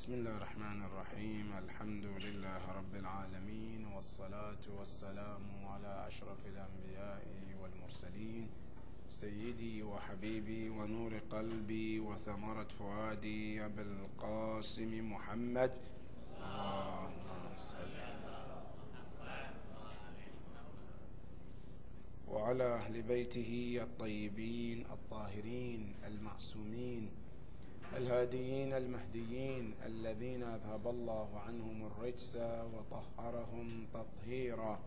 بسم الله الرحمن الرحيم. الحمد لله رب العالمين، والصلاة والسلام على أشرف الأنبياء والمرسلين، سيدي وحبيبي ونور قلبي وثمرة فؤادي أبي القاسم محمد، اللهم صل وعلى أهل بيته الطيبين الطاهرين المعصومين الهاديين المهديين الذين أذهب الله عنهم الرجس وطهرهم تطهيرا.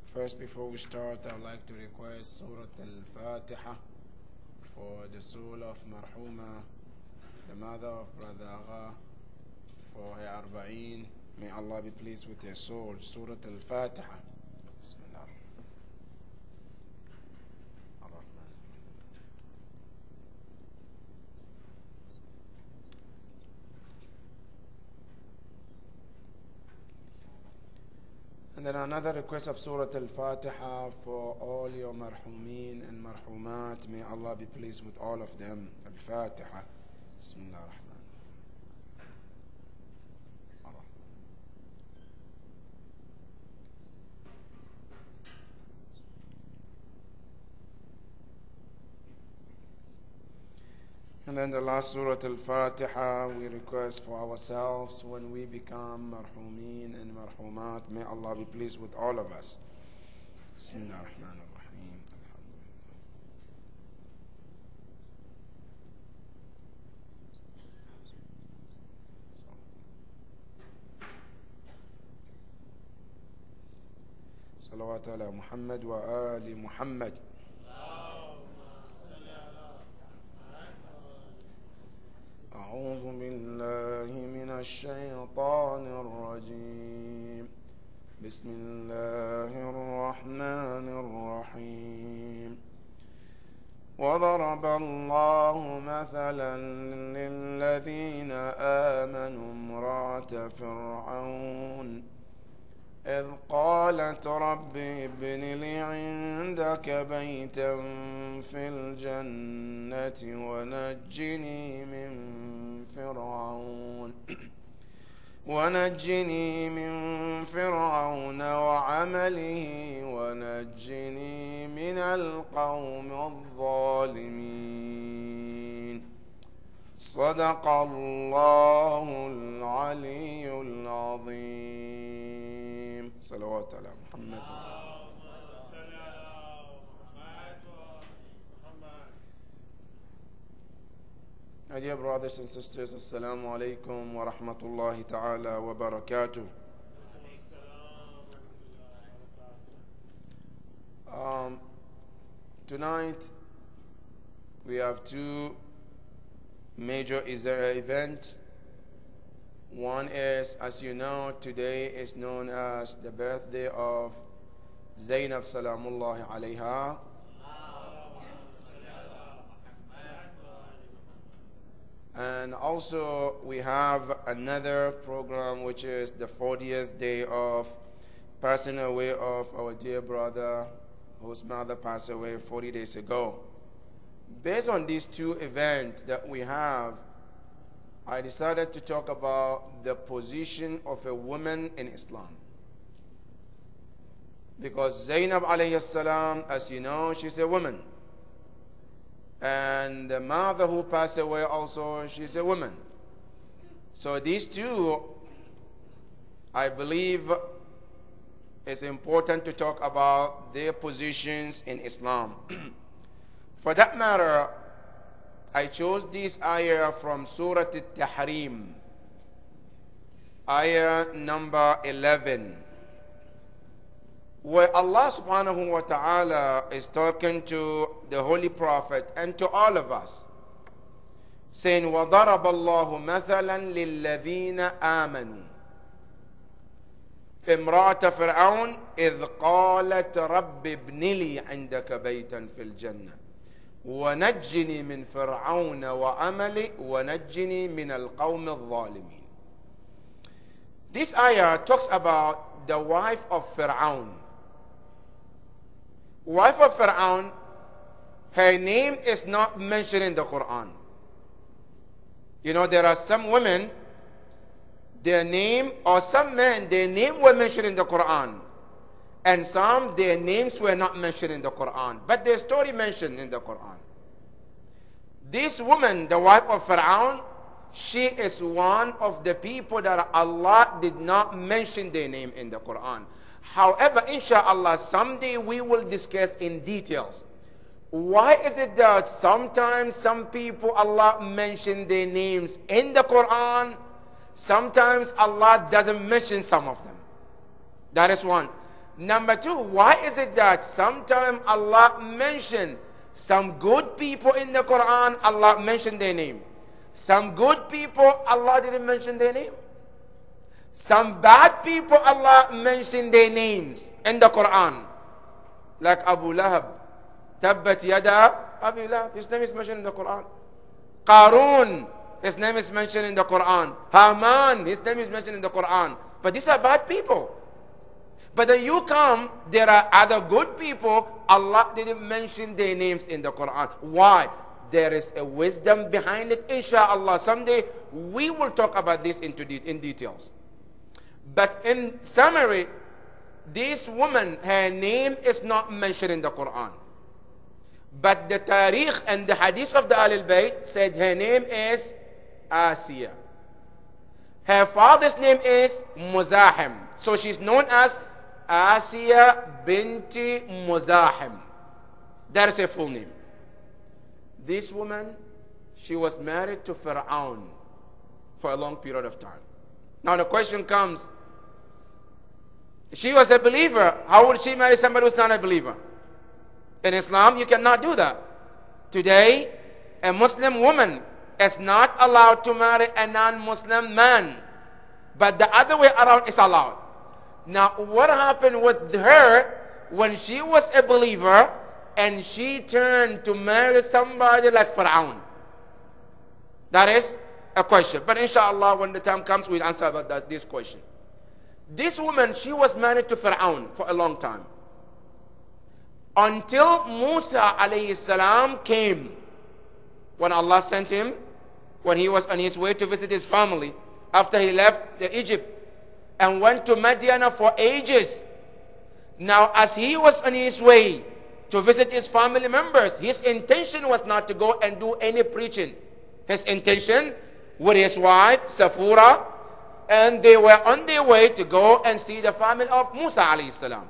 First, before we start, I would like to request Surah Al-Fatiha for the soul of Marhuma, the mother of Brother Agha, for her Arba'een. May Allah be pleased with her soul. Surah Al-Fatiha. And then another request of Surah Al-Fatiha for all your marhumin and marhumat. May Allah be pleased with all of them. Al-Fatiha. Bismillah ar-Rahman. And then the last Surah Al-Fatiha we request for ourselves when we become marhumin and marhumat. May Allah be pleased with all of us. Bismillah ar-Rahman ar-Rahim. Salawat ala Muhammad wa ali Muhammad. أعوذ بالله من الشيطان الرجيم. بسم الله الرحمن الرحيم. وضرب الله مثلا للذين آمنوا امرأة فرعون إذ قالت رب ابن لي عندك بيتا في الجنة ونجني من فرعون وعمله ونجني من القوم الظالمين. صدق الله العلي العظيم. صلوات على محمد. My dear brothers and sisters, Assalamu alaikum wa rahmatullahi ta'ala wa barakatuh. Tonight we have two major events. One is, as you know, today is known as the birthday of Zainab Salamullahi alayha. And also we have another program which is the 40th day of passing away of our dear brother whose mother passed away 40 days ago. Based on these two events that we have, I decided to talk about the position of a woman in Islam. Because Zainab alayhi salam, as you know, she's a woman. And the mother who passed away also, she's a woman. So these two, I believe, it's important to talk about their positions in Islam. For that matter, I chose this ayah from Surah Al-Tahrim, ayah number 11, where Allah subhanahu wa ta'ala is talking to the Holy Prophet and to all of us, saying, وَضَرَبَ اللَّهُ مَثَلًا لِلَّذِينَ آمَنُوا امرأة فرعون إذ قالت رب ابن لي عندك بيتا في الجنة ونجني من فرعون وعملي ونجني من القوم الظالمين. This ayah talks about the wife of Fir'aun. Wife of Fir'aun her name is not mentioned in the Quran. You know, there are some women, their name, or some men, their name were mentioned in the Quran. And some, their names were not mentioned in the Quran. But their story mentioned in the Quran. This woman, the wife of Pharaoh, she is one of the people that Allah did not mention their name in the Quran. However, inshallah, someday we will discuss in details. Why is it that sometimes some people Allah mention their names in the Quran, sometimes Allah doesn't mention some of them? That is one. Number two, why is it that sometimes Allah mention some good people in the Quran, Allah mentioned their name? Some good people, Allah didn't mention their name. Some bad people, Allah mentioned their names in the Quran. Like Abu Lahab. Tabbat yada Abu Lahab. His name is mentioned in the Quran. Qarun. His name is mentioned in the Quran. Haman. His name is mentioned in the Quran. But these are bad people. But then you come, there are other good people, Allah didn't mention their names in the Quran. Why? There is a wisdom behind it. Inshallah, someday we will talk about this in details. But in summary, this woman, her name is not mentioned in the Quran. But the Tariq and the Hadith of the Ahlul Bayt said her name is Asiya. Her father's name is Muzahim. So she's known as Asiya binti Muzahim. That is her full name. This woman, she was married to Pharaoh for a long period of time. Now the question comes, she was a believer. How would she marry somebody who's not a believer? In Islam, you cannot do that. Today, a Muslim woman is not allowed to marry a non-Muslim man. But the other way around is allowed. Now, what happened with her when she was a believer and she turned to marry somebody like Pharaoh? That is a question. But inshallah, when the time comes, we'll answer about this question. This woman, she was married to Pharaoh for a long time. Until Musa alayhi salam came. When Allah sent him, when he was on his way to visit his family, after he left Egypt and went to Madiana for ages. Now, as he was on his way to visit his family members, his intention was not to go and do any preaching. His intention with his wife, Safura, and they were on their way to go and see the family of Musa alayhi salam.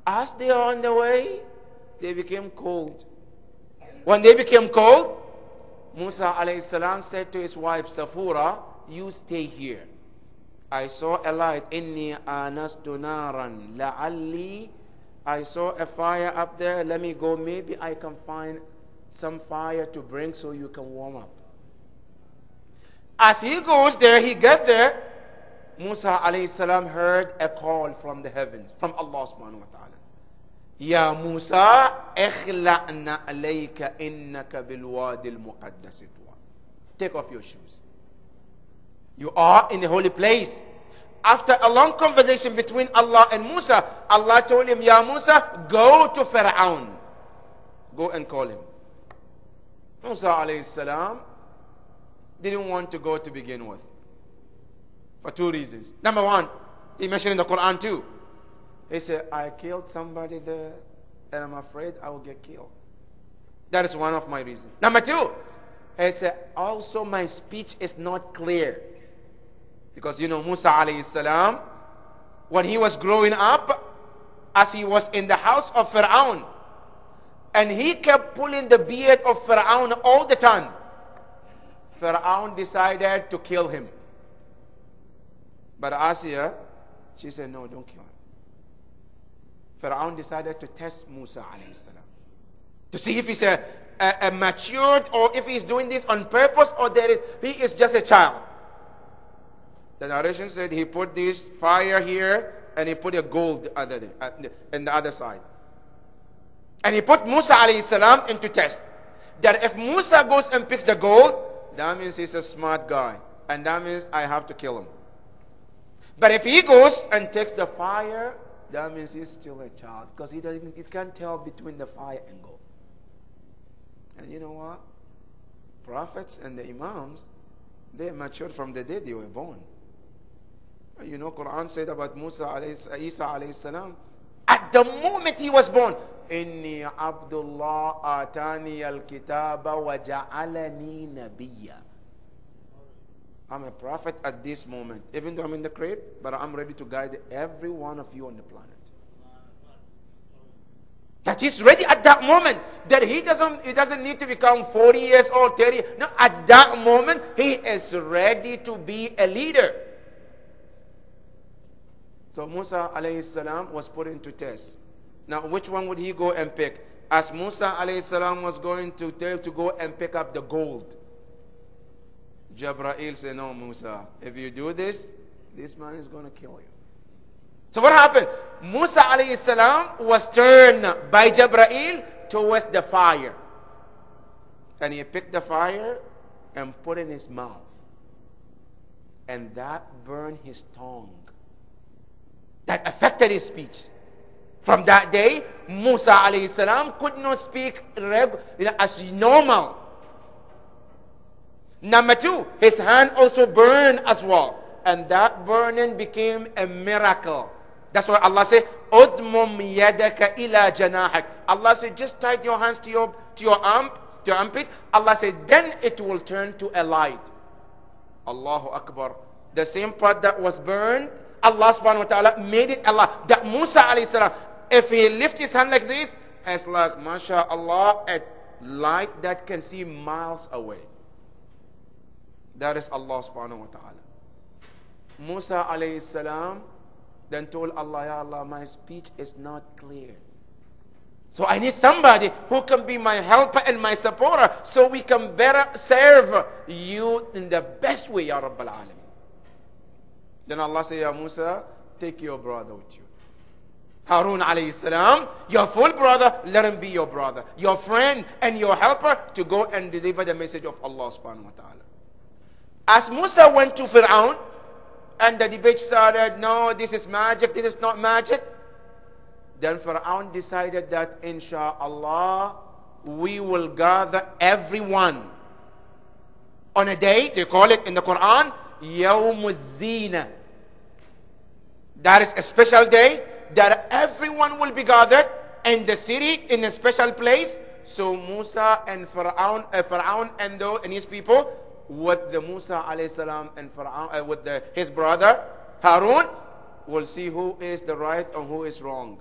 As they are on the way, they became cold. When they became cold, Musa alayhi salam said to his wife, Safura, you stay here. I saw a light. Inni anastu naran la'alli. I saw a fire up there. Let me go. Maybe I can find some fire to bring so you can warm up. As he goes there, he gets there. Musa alayhi salam heard a call from the heavens, from Allah subhanahu wa ta'ala. Ya Musa, ikhla'na alayka innaka bilwadi al-muqaddas tuwa. Take off your shoes. You are in a holy place. After a long conversation between Allah and Musa, Allah told him, Ya Musa, go to Pharaoh. Go and call him. Musa alayhi salam didn't want to go to begin with. For two reasons. Number one, he mentioned in the Quran too. He said, I killed somebody there and I'm afraid I will get killed. That is one of my reasons. Number two, he said, also my speech is not clear. Because you know Musa alayhi salam, when he was growing up, as he was in the house of Pharaoh, and he kept pulling the beard of Pharaoh all the time, Pharaoh decided to kill him. But Asiya, she said, no, don't kill him. Pharaoh decided to test Musa alayhi salam, to see if he's a matured, or if he's doing this on purpose, or he is just a child. The narration said he put this fire here and he put a gold in the other side. And he put Musa alayhi salam into test. That if Musa goes and picks the gold, that means he's a smart guy. And that means I have to kill him. But if he goes and takes the fire, that means he's still a child. Because he can't tell between the fire and gold. And you know what? Prophets and the Imams, they matured from the day they were born. You know, Quran said about Isa alayhi salam, at the moment he was born, Inni Abdullah atani al-kitaba wa ja'alani nabiyya. I'm a prophet at this moment, even though I'm in the crib, but I'm ready to guide every one of you on the planet. That he's ready at that moment, that he doesn't need to become 40 years old, 30. No, at that moment, he is ready to be a leader. So Musa alayhi salam was put into test. Now, which one would he go and pick? As Musa alayhi salam was going to go and pick up the gold, Jabrail said, no, Musa, if you do this, this man is going to kill you. So what happened? Musa alayhi salam was turned by Jabrail towards the fire. And he picked the fire and put in his mouth. And that burned his tongue. That affected his speech. From that day, Musa alayhi salam could not speak as normal. Number two, his hand also burned as well. And that burning became a miracle. That's why Allah said, Udmum yadaka ila janahak. Allah said, just tie your hands to your armpit. Allah said, then it will turn to a light. Allahu Akbar. The same part that was burned, Allah subhanahu wa ta'ala made it Allah. That Musa alayhi salam, if he lift his hand like this, it's like, mashallah, a light that can see miles away. That is Allah subhanahu wa ta'ala. Musa alayhi salam then told Allah, Ya Allah, my speech is not clear. So I need somebody who can be my helper and my supporter so we can better serve you in the best way, Ya Rabbal Alameen. Then Allah said, Ya Musa, take your brother with you. Harun alayhi salam, your full brother, let him be your brother, your friend and your helper to go and deliver the message of Allah subhanahu wa ta'ala. As Musa went to Fir'aun, and the debate started, no, this is magic, this is not magic. Then Fir'aun decided that, insha'Allah, we will gather everyone on a day, they call it in the Quran, Yawmuz Zina. That is a special day that everyone will be gathered in the city, in a special place. So Musa and Fir'aun and his people, with the Musa alayhi salam and Fir'aun, with his brother Harun, will see who is the right and who is wrong.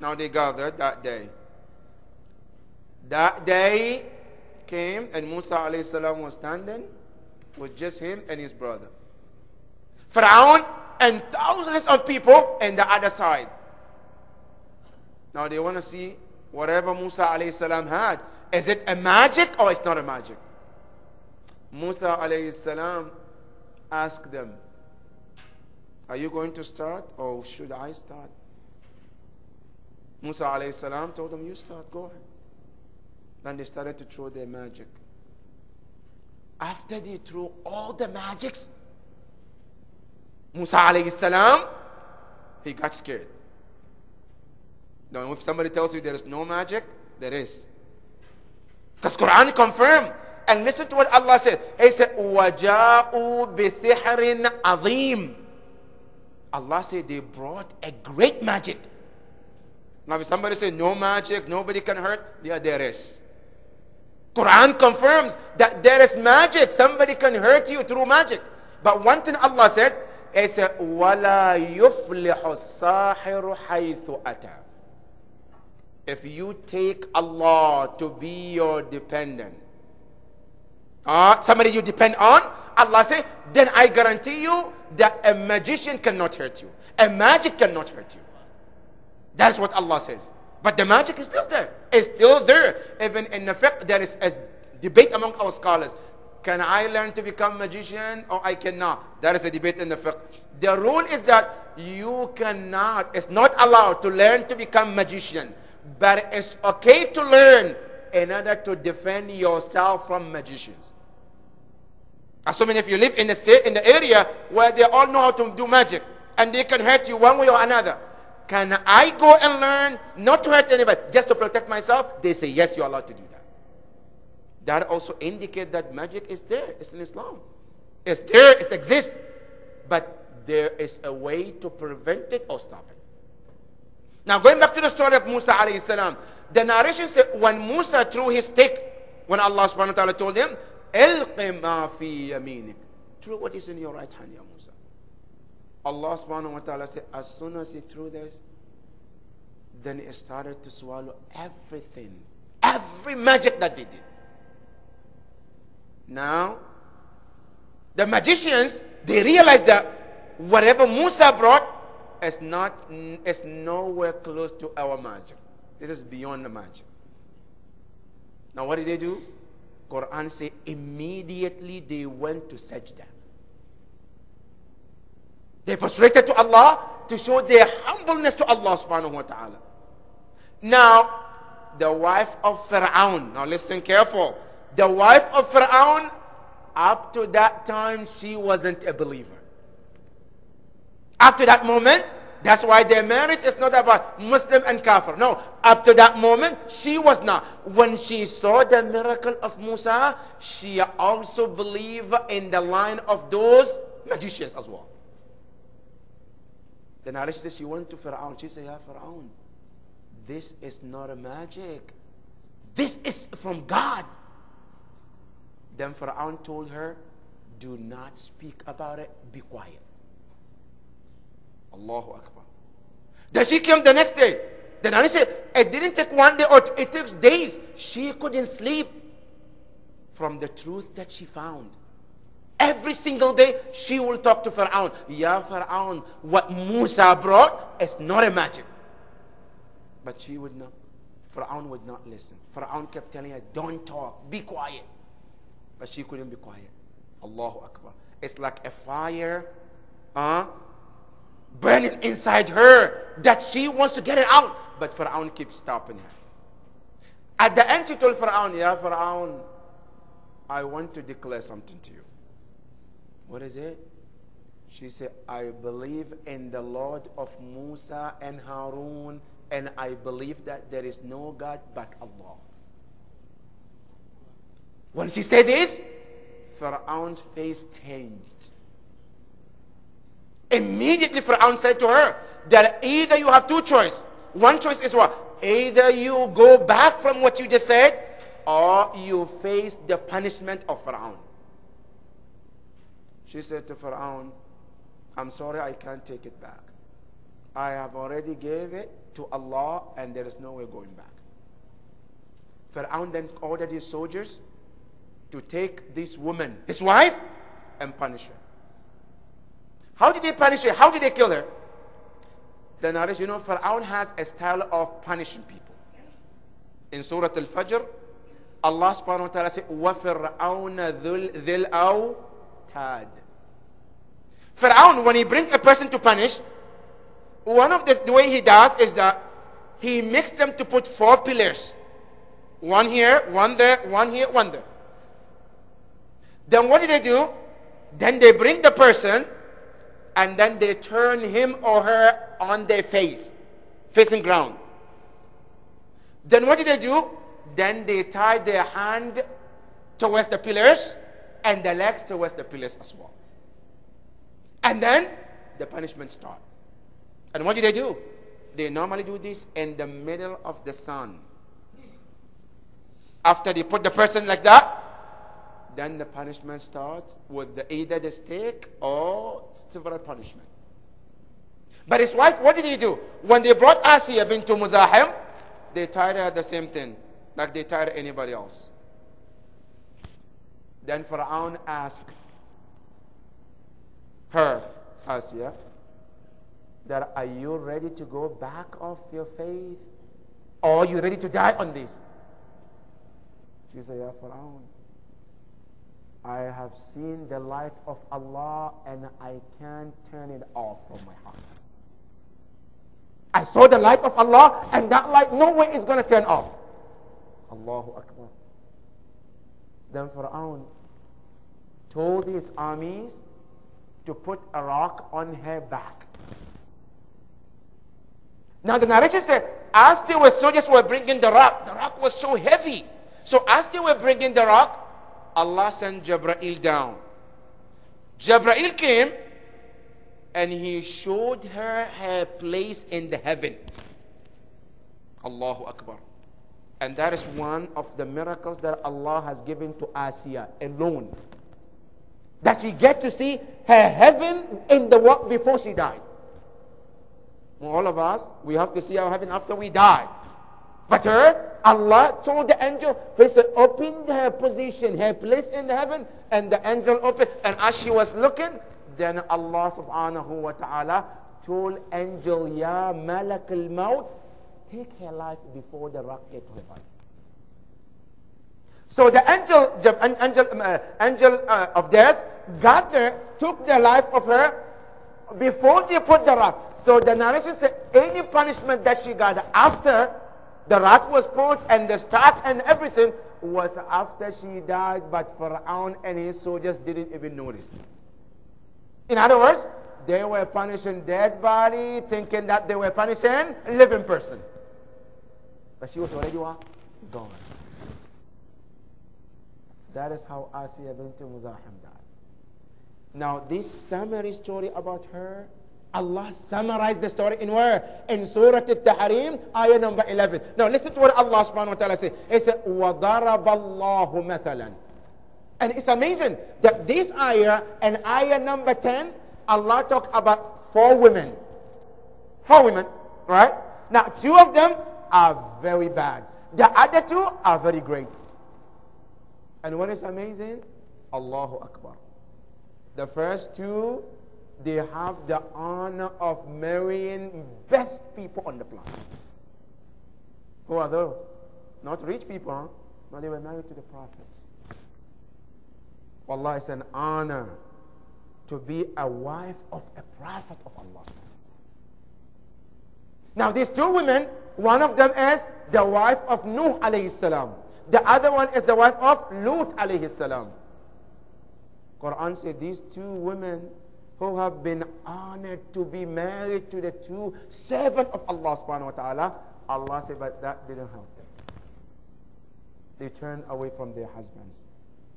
Now they gathered that day. That day came and Musa alayhi salam was standing with just him and his brother. Fir'aun and thousands of people on the other side. Now they want to see whatever Musa alayhi salam had. Is it a magic or it's not a magic? Musa alayhi salam asked them, are you going to start or should I start? Musa alayhi salam told them, you start, go ahead. Then they started to throw their magic. After they threw all the magics, Musa alayhi salam, he got scared. Now if somebody tells you there is no magic, there is. Because Quran confirmed. And listen to what Allah said. He said, وَجَاءُوا بِسِحْرٍ عَظِيمٍ. Allah said they brought a great magic. Now if somebody says no magic, nobody can hurt, yeah, there is. Quran confirms that there is magic. Somebody can hurt you through magic. But one thing Allah said, He said, وَلَا يُفْلِحُ السَّاحِرُ حَيْثُ أَتَى. If you take Allah to be your dependent, somebody you depend on, Allah says, then I guarantee you that a magician cannot hurt you. A magic cannot hurt you. That's what Allah says. But the magic is still there. It's still there. Even in the fiqh, there is a debate among our scholars. Can I learn to become magician or I cannot? That is a debate in the fiqh. The rule is that you cannot, it's not allowed to learn to become magician. But it's okay to learn in order to defend yourself from magicians. Assuming if you live in the state, in the area where they all know how to do magic and they can hurt you one way or another, can I go and learn not to hurt anybody, just to protect myself? They say, yes, you're allowed to do that. That also indicates that magic is there. It's in Islam. It's there, it exists. But there is a way to prevent it or stop it. Now, going back to the story of Musa alayhi salam, the narration says when Musa threw his stick, when Allah subhanahu wa ta'ala told him, "Ilqi ma fi yaminik," throw what is in your right hand, ya Musa. Allah subhanahu wa ta'ala said, as soon as he threw this, then it started to swallow everything, every magic that they did. Now, the magicians, they realized that whatever Musa brought is nowhere close to our magic. This is beyond the magic. Now, what did they do? Quran say immediately they went to sajda. They prostrated to Allah to show their humbleness to Allah subhanahu wa ta'ala. Now, the wife of Fir'aun, now listen careful. The wife of Fir'aun, up to that time, she wasn't a believer. Up to that moment, that's why their marriage is not about Muslim and Kafir. No, up to that moment, she was not. When she saw the miracle of Musa, she also believed in the line of those magicians as well. The narration says she went to Fir'aun. She said, "Ya Fir'aun, this is not a magic. This is from God." Then Fir'aun told her, "Do not speak about it. Be quiet." Allahu Akbar. Then she came the next day. The narration said, it didn't take one day or it took days. She couldn't sleep from the truth that she found. Every single day, she will talk to Fir'aun. "Ya Fir'aun, what Musa brought is not a magic." But she would not. Fir'aun would not listen. Fir'aun kept telling her, "Don't talk, be quiet." But she couldn't be quiet. Allahu Akbar. It's like a fire burning inside her that she wants to get it out. But Fir'aun keeps stopping her. At the end, she told Fir'aun, "Ya Fir'aun, I want to declare something to you." "What is it?" She said, "I believe in the Lord of Musa and Harun, and I believe that there is no God but Allah." When she said this, Fir'aun's face changed. Immediately Fir'aun said to her that either you have two choices. One choice is what? Either you go back from what you just said, or you face the punishment of Fir'aun. She said to Fir'aun, "I'm sorry, I can't take it back. I have already gave it to Allah and there is no way going back." Fir'aun then ordered his soldiers to take this woman, his wife, and punish her. How did they punish her? How did they kill her? The narration, Fir'aun has a style of punishing people. In Surah Al-Fajr, Allah subhanahu wa ta'ala says, وَفِرْعَوْنَ ذِي الْأَوْتَادِ. Fir'aun, when he brings a person to punish, one of the way he does is that he makes them to put 4 pillars. One here, one there, one here, one there. Then what do they do? Then they bring the person and then they turn him or her on their face, facing ground. Then what do they do? Then they tie their hand towards the pillars and the legs towards the pillars as well. And then the punishment starts. And what do? They normally do this in the middle of the sun. After they put the person like that, then the punishment starts with either the stake or several punishment. But his wife, what did he do? When they brought Asiya bint Muzahim, they tied her the same thing, like they tied anybody else. Then Fir'aun asked her, Asiya, that are you ready to go back off your faith? Or are you ready to die on this? She said, "Ya Fir'aun, I have seen the light of Allah and I can't turn it off from my heart. I saw the light of Allah and that light no way is going to turn off." Allahu Akbar. Then Fir'aun told his armies to put a rock on her back. Now the narration said, as they were soldiers were bringing the rock was so heavy. So as they were bringing the rock, Allah sent Jibreel down. Jibreel came and he showed her her place in the heaven. Allahu Akbar. And that is one of the miracles that Allah has given to Asiya alone. That she get to see her heaven in the world before she died. All of us, we have to see our heaven after we die. But her, Allah told the angel, he said, open her position, her place in the heaven, and the angel opened. And as she was looking, then Allah subhanahu wa ta'ala told angel, Ya Malak al-Maut, take her life before the rock gets to her body. So the angel of death got there, took the life of her before they put the rock. So the narration said any punishment that she got after the rock was put and the start and everything was after she died, but Pharaoh and his soldiers didn't even notice. In other words, they were punishing dead body, thinking that they were punishing a living person. But she was already gone. That is how Asiya bint Muzahim died. Now, this summary story about her, Allah summarized the story in where? In Surah Al-Tahrim, ayah number 11. Now, listen to what Allah subhanahu wa ta'ala says. It says, وَضَرَبَ اللَّهُ مَثَلًا. And it's amazing that this ayah and ayah number 10, Allah talked about 4 women. 4 women, right? Now, 2 of them are very bad. The other 2 are very great. And what is amazing? Allahu Akbar. The first 2, they have the honor of marrying best people on the planet. Who are those? Not rich people, huh? No, they were married to the prophets. Allah, it's an honor to be a wife of a prophet of Allah. Now these 2 women, one of them is the wife of Nuh alayhi salam. The other one is the wife of Lut alayhi salam. Quran said these 2 women who have been honored to be married to the 2 servants of Allah subhanahu wa ta'ala, Allah said, but that didn't help them. They turned away from their husbands.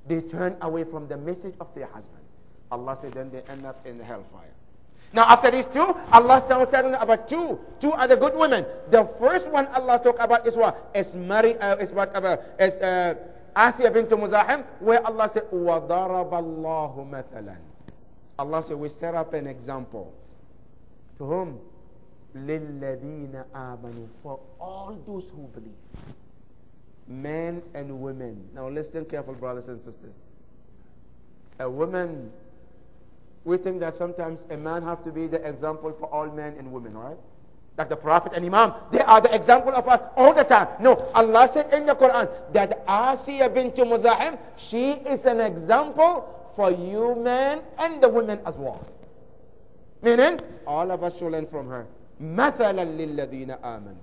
They turned away from the message of their husbands. Allah said then they end up in the hellfire. Now after these 2, Allah is now telling about 2 other good women. The first one Allah talked about is what? Is Asiya bint Muzahim, where Allah said, وَضَرَبَ اللَّهُ مَثَلًا. Allah said, we set up an example. To whom? لِلَّذِينَ آمَنُوا. For all those who believe. Men and women. Now listen careful, brothers and sisters. A woman, we think that sometimes a man have to be the example for all men and women, right? Like the Prophet and Imam, they are the example of us all the time. No, Allah said in the Quran that Asiya bint Muzahim, she is an example for you men and the women as well. Meaning, all of us should learn from her. مَثَلًا لِلَّذِينَ آمَنُوا.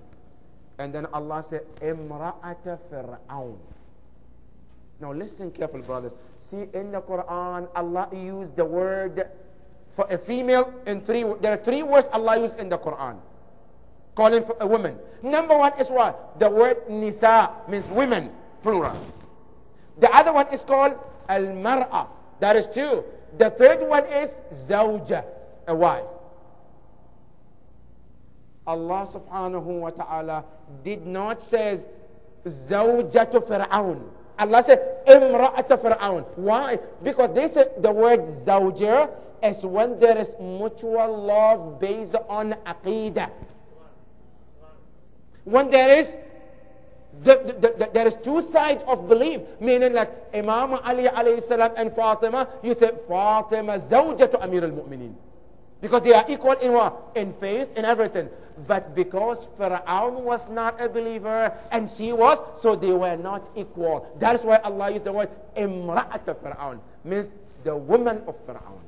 And then Allah said, إِمْرَأَةَ فِرْعَوْنَ. Now listen carefully, brothers. See, in the Quran, Allah used the word for a female in 3. There are 3 words Allah used in the Quran, calling for a woman. Number 1 is what? The word nisa, means women, plural. The other one is called al-mar'a. That is 2. The third one is zawja, a wife. Allah subhanahu wa ta'ala did not say zawjatu fir'aun. Allah said imra'atu fir'aun. Why? Because they said the word zawja is when there is mutual love based on aqidah. When there is there is 2 sides of belief, meaning like Imam Ali alayhi salam and Fatima, you say Fatima zawjatu Amir al-Mu'minin. Because they are equal in what? In faith, in everything. But because Pharaoh was not a believer and she was, so they were not equal. That is why Allah used the word Imra'at Pharaoh, means the woman of Pharaoh.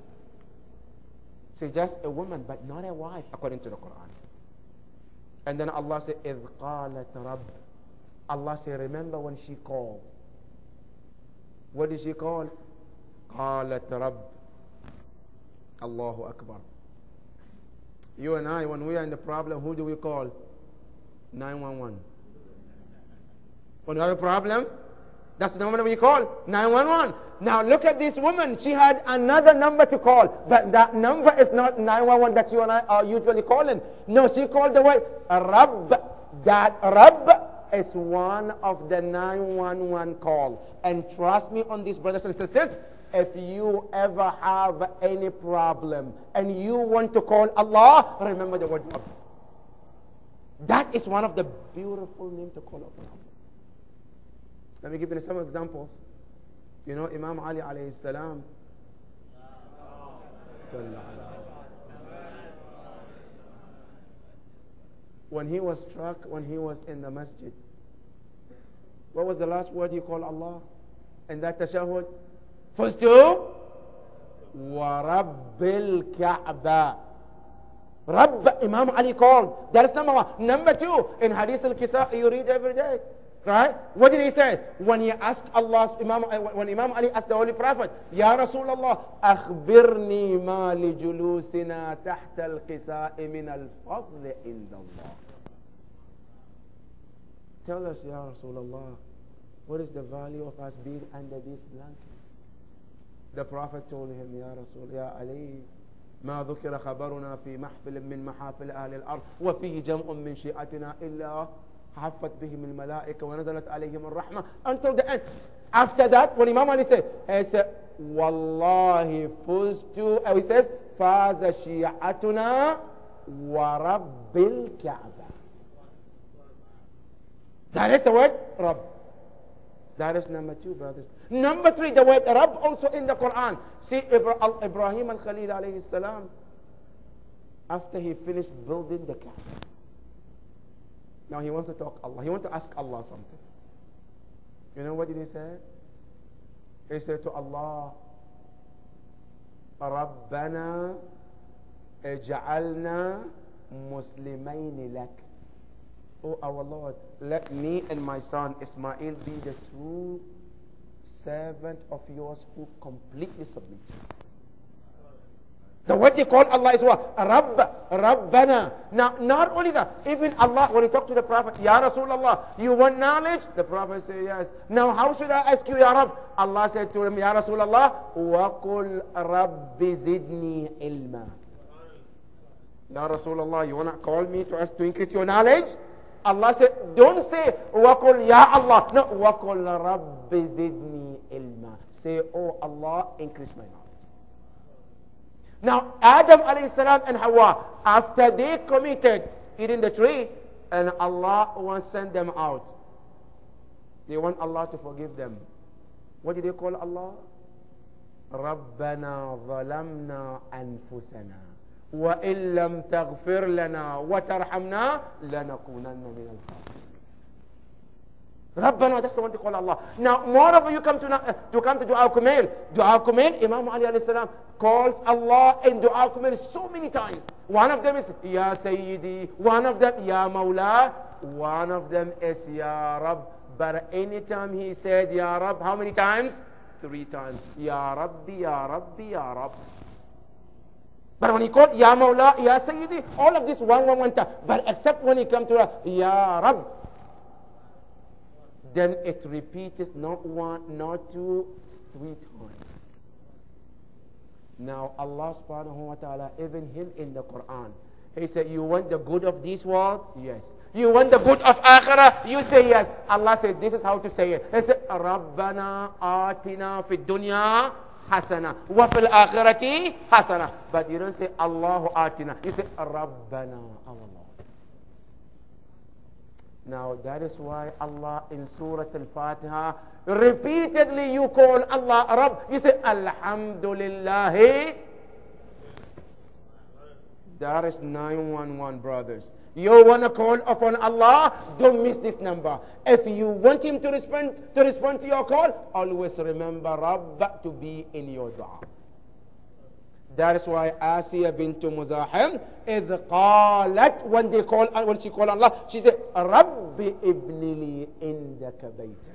So just a woman, but not a wife, according to the Quran. And then Allah said, إِذْ قَالَتْ رَبِّ. Allah said, remember when she called. What did she call? قَالَتْ رَبِّ. Allahu Akbar. You and I, when we are in the problem, who do we call? 911. When you have a problem, that's the number we call, 911. Now look at this woman. She had another number to call, but that number is not 911 that you and I are usually calling. No, she called the word Rabb. That Rabb is one of the 911 call. And trust me on this, brothers and sisters, if you ever have any problem and you want to call Allah, remember the word Rabb. That is one of the beautiful names to call upon Allah. Let me give you some examples. You know, Imam Ali alayhi salam, when he was struck, when he was in the masjid, what was the last word he called Allah in that tashahhud? Fustu wa rabbil Ka'bah. Rabb, Imam Ali called. That is number one. Number two, in Hadith al-Kisa, you read every day. Right? What did he say? When he asked Allah, when Imam Ali asked the Holy Prophet, Ya Rasulullah, akhbirni ma li julusina tahta al-qisa'i min al-fadl indallah. Tell us, Ya Rasulullah, what is the value of us being under this blanket? The Prophet told him, Ya Rasul, Ya Ali, ما ذكر خبرنا في محفل من محافل أهل الأرض وفيه جمع من شيعتنا إلا حفت بهم الملائكة ونزلت عليهم الرحمة until the end. After that, when Imam Ali said, he said, Wallahi fuztu, he says, Faza shi'atuna wa rabbil Ka'bah. That is the word Rabb. That is number two, brothers. Number three, the word Rabb also in the Quran. See, Ibrahim al-Khalil alayhi salam, after he finished building the Kaaba, now he wants to talk Allah. He wants to ask Allah something. You know what did he say? He said to Allah, Rabbana ij'alna muslimayn lak. Oh our Lord, let me and my son Ismail be the true servant of yours who completely submit. The word they call Allah is what? Rabbana. Now, not only that, even Allah, when he talked to the Prophet, Ya Rasulullah, you want knowledge? The Prophet said, yes. Now, how should I ask you, Ya Rabb? Allah said to him, Ya Rasulullah, وَقُلْ رَبِّ زِدْنِي ilma. Ya Rasulullah, you want to call me to ask to increase your knowledge? Allah said, don't say, وَقُلْ Ya Allah. No, وَقُلْ رَبِّ زِدْنِي ilma. Say, oh Allah, increase my knowledge. Now, Adam alayhi salam and Hawa, after they committed eating the tree, and Allah wants to send them out, they want Allah to forgive them. What did they call Allah? رَبَّنَا ظَلَمْنَا أَنفُسَنَا وَإِن لَمْ تَغْفِرْ لَنَا وَتَرْحَمْنَا لَنَكُونَنَّ مِنَ الْخَاسِرِينَ. Rabbana, that's the one to call Allah. Now, more of you come to Dua Kumail. Dua Kumail, Imam Ali alayhi salam calls Allah in Dua Kumail so many times. One of them is Ya Sayyidi, one of them Ya Mawla, one of them is Ya Rabb. But anytime he said Ya Rabb, how many times? 3 times. Ya Rabbi, Ya Rabbi, Ya Rabb. But when he called Ya Mawla, Ya Sayyidi, all of this one time. But except when he come to Ya Rabb, then it repeats not 1, not 2, 3 times. Now Allah subhanahu wa ta'ala, even him in the Quran, he said, you want the good of this world? Yes. You want the good of akhirah? You say yes. Allah said, this is how to say it. He said, Rabbana atina fid dunya hasana wa fil akhirati hasana. But you don't say Allahu atina. You say Rabbana, our Lord. Now that is why Allah in Surah Al-Fatiha, repeatedly you call Allah Rabb. You say Alhamdulillah. That is 911, brothers. You want to call upon Allah? Don't miss this number. If you want Him to respond to your call, always remember Rabb to be in your dua. That is why Asiya bint Muzahim, إذ قالت, when she called Allah, she said, Rabbi ibni li indaka baytan.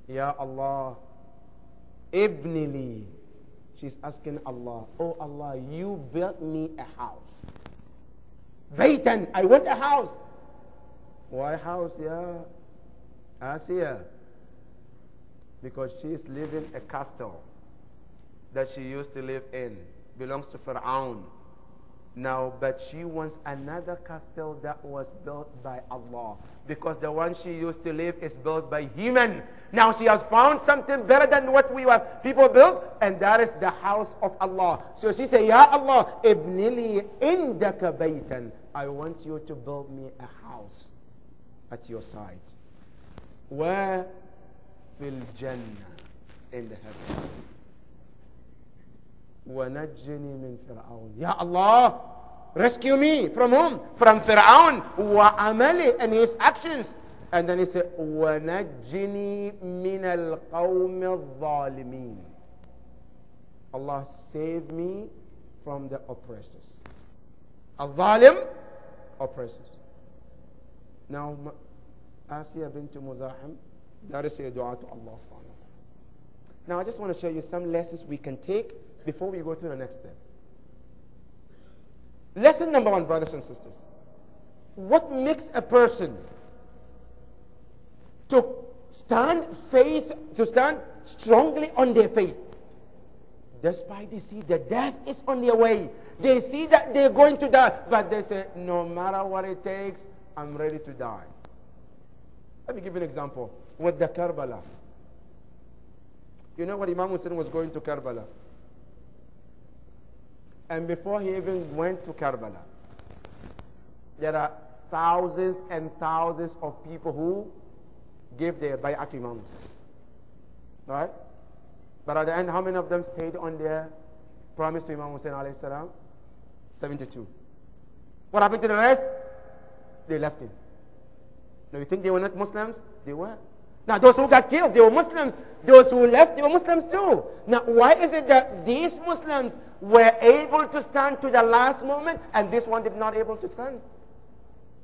Ya Allah, ibni li. She's asking Allah, oh Allah, you built me a house. Baytan, I want a house. Why house? Yeah. Asiya. Because she's living a castle that she used to live in. Belongs to Fir'aun. Now, but she wants another castle that was built by Allah. Because the one she used to live is built by human. Now she has found something better than what we have people built, and that is the house of Allah. So she said, Ya Allah, ibnili indaka baytan. I want you to build me a house at your side. Where? Fil Jannah, in the heaven. وَنَجِّنِي مِنْ فِرْعَوْنَ. Ya Allah, rescue me from whom? From Fir'aun وَعَمَلِهِ, and his actions. And then he said, وَنَجِّنِي مِنَ الْقَوْمِ الظَّالِمِينَ. Allah, save me from the oppressors. Al-Zalim, oppressors. Now, Asiya bint Muzahim, that is a dua to Allah subhanahu wa ta'ala. Now, I just want to show you some lessons we can take before we go to the next step. Lesson number one, brothers and sisters. What makes a person to stand strongly on their faith? Despite they see that death is on their way. They see that they're going to die. But they say, no matter what it takes, I'm ready to die. Let me give you an example. With the Karbala. You know what Imam Hussein was going to Karbala? And before he even went to Karbala, there are thousands and thousands of people who gave their bay'ah to Imam Hussein. Right? But at the end, how many of them stayed on their promise to Imam Hussein alayhi salam? 72. What happened to the rest? They left him. Now you think they were not Muslims? They were. Now those who got killed, they were Muslims. Those who left, they were Muslims too. Now why is it that these Muslims were able to stand to the last moment and this one did not able to stand?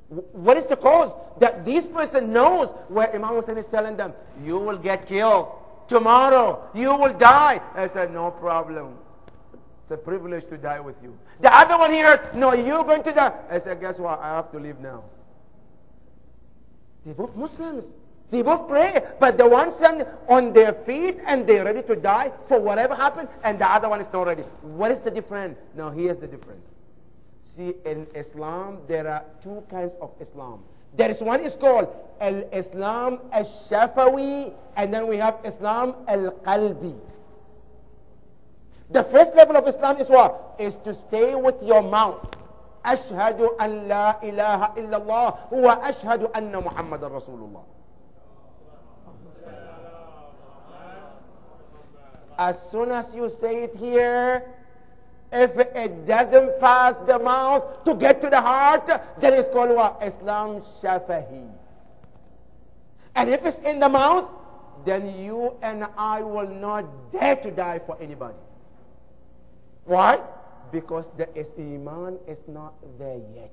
What is the cause? That this person knows where Imam Hussein is telling them, you will get killed tomorrow, you will die. I said, no problem. It's a privilege to die with you. The other one here, no, you're going to die. I said, guess what? I have to leave now. They're both Muslims. They both pray, but the one stand on their feet and they're ready to die for whatever happened, and the other one is not ready. What is the difference? Now here's the difference. See, in Islam, there are two kinds of Islam. There is one is called Al-Islam Al-Shafawi, and then we have Islam Al-Qalbi. The first level of Islam is what? Is to stay with your mouth. Ashhadu an la ilaha illallah wa ashhadu anna Muhammadan Rasulullah. As soon as you say it here, if it doesn't pass the mouth to get to the heart, then it's called what? Islam Shafahi. And if it's in the mouth, then you and I will not dare to die for anybody. Why? Because the Iman is not there yet.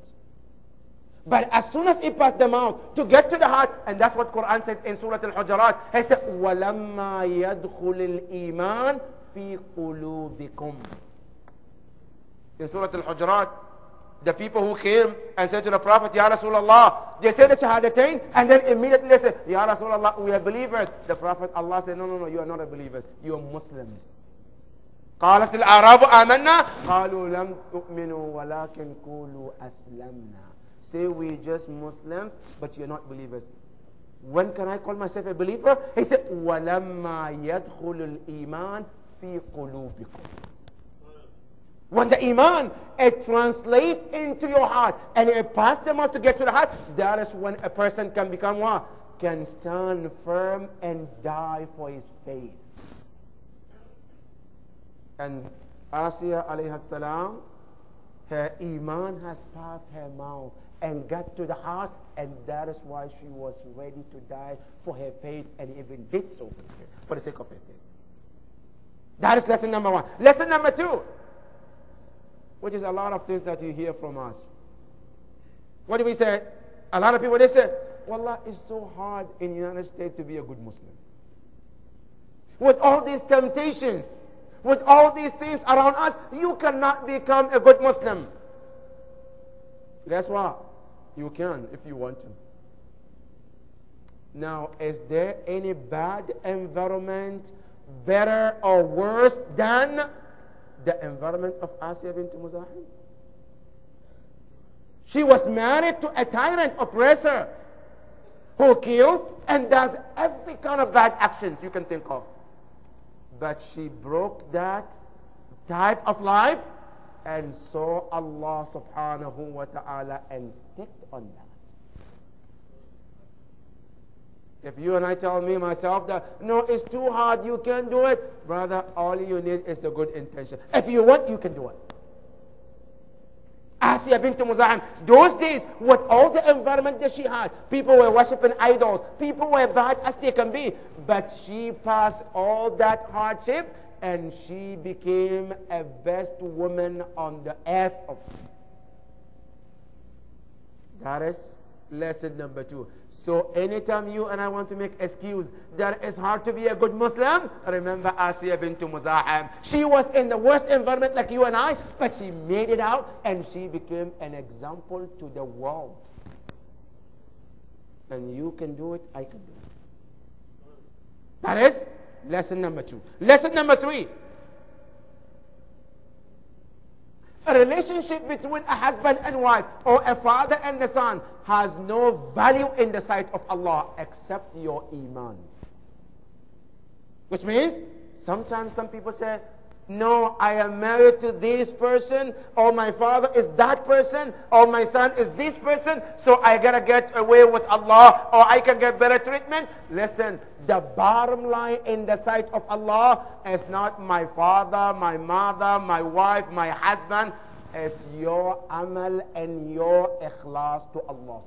But as soon as it passed the mouth to get to the heart, and that's what Quran said in Surah Al-Hujurat, he said, وَلَمَّا يَدْخُلِ الْإِيمَانِ فِي قُلُوبِكُمْ. In Surah Al-Hujurat, the people who came and said to the Prophet, Ya Rasulullah, they said the Shahadatain, and then immediately they said, Ya Rasulullah, we are believers. The Prophet, Allah said, no, you are not a believers. You are Muslims. قالت الأعراب آمنا قالوا لم تؤمنوا ولكن قولوا أسلمنا. Say we just Muslims, but you're not believers. When can I call myself a believer? He said, وَلَمَّا يَدْخُلُ الْإِيمَانِ فِي قُلُوبِكُمْ. When the Iman, it translates into your heart, and it passes them out to get to the heart, that is when a person can become what? Can stand firm and die for his faith. And Asiya alayhi salam, her Iman has passed her mouth and got to the heart, and that is why she was ready to die for her faith, and even did so for the sake of her faith. That is lesson number one. Lesson number two, which is a lot of things that you hear from us. What do we say? A lot of people, they say, Wallah, it's so hard in the United States to be a good Muslim. With all these temptations, with all these things around us, you cannot become a good Muslim. Guess what? You can if you want to. Now, is there any bad environment better or worse than the environment of Asiya bint Muzahim? She was married to a tyrant oppressor who kills and does every kind of bad actions you can think of. But she broke that type of life and saw Allah subhanahu wa ta'ala and stick on that. If you and I tell me myself that, no, it's too hard, you can't do it, brother, all you need is the good intention. If you want, you can do it. Asiya bint Muzahim, those days, with all the environment that she had, people were worshipping idols, people were bad as they can be, but she passed all that hardship and she became a best woman on the earth. That is lesson number 2. So anytime you and I want to make excuse that it's hard to be a good Muslim, remember Asiya bint Muzahim. She was in the worst environment like you and I, but she made it out and she became an example to the world. And you can do it, I can do it. That is lesson number 2. Lesson number 3. A relationship between a husband and wife or a father and a son has no value in the sight of Allah except your iman. Which means sometimes some people say, no, I am married to this person, or my father is that person, or my son is this person, so I gotta get away with Allah, or I can get better treatment. Listen, the bottom line in the sight of Allah is not my father, my mother, my wife, my husband. It's your amal and your ikhlas to Allah.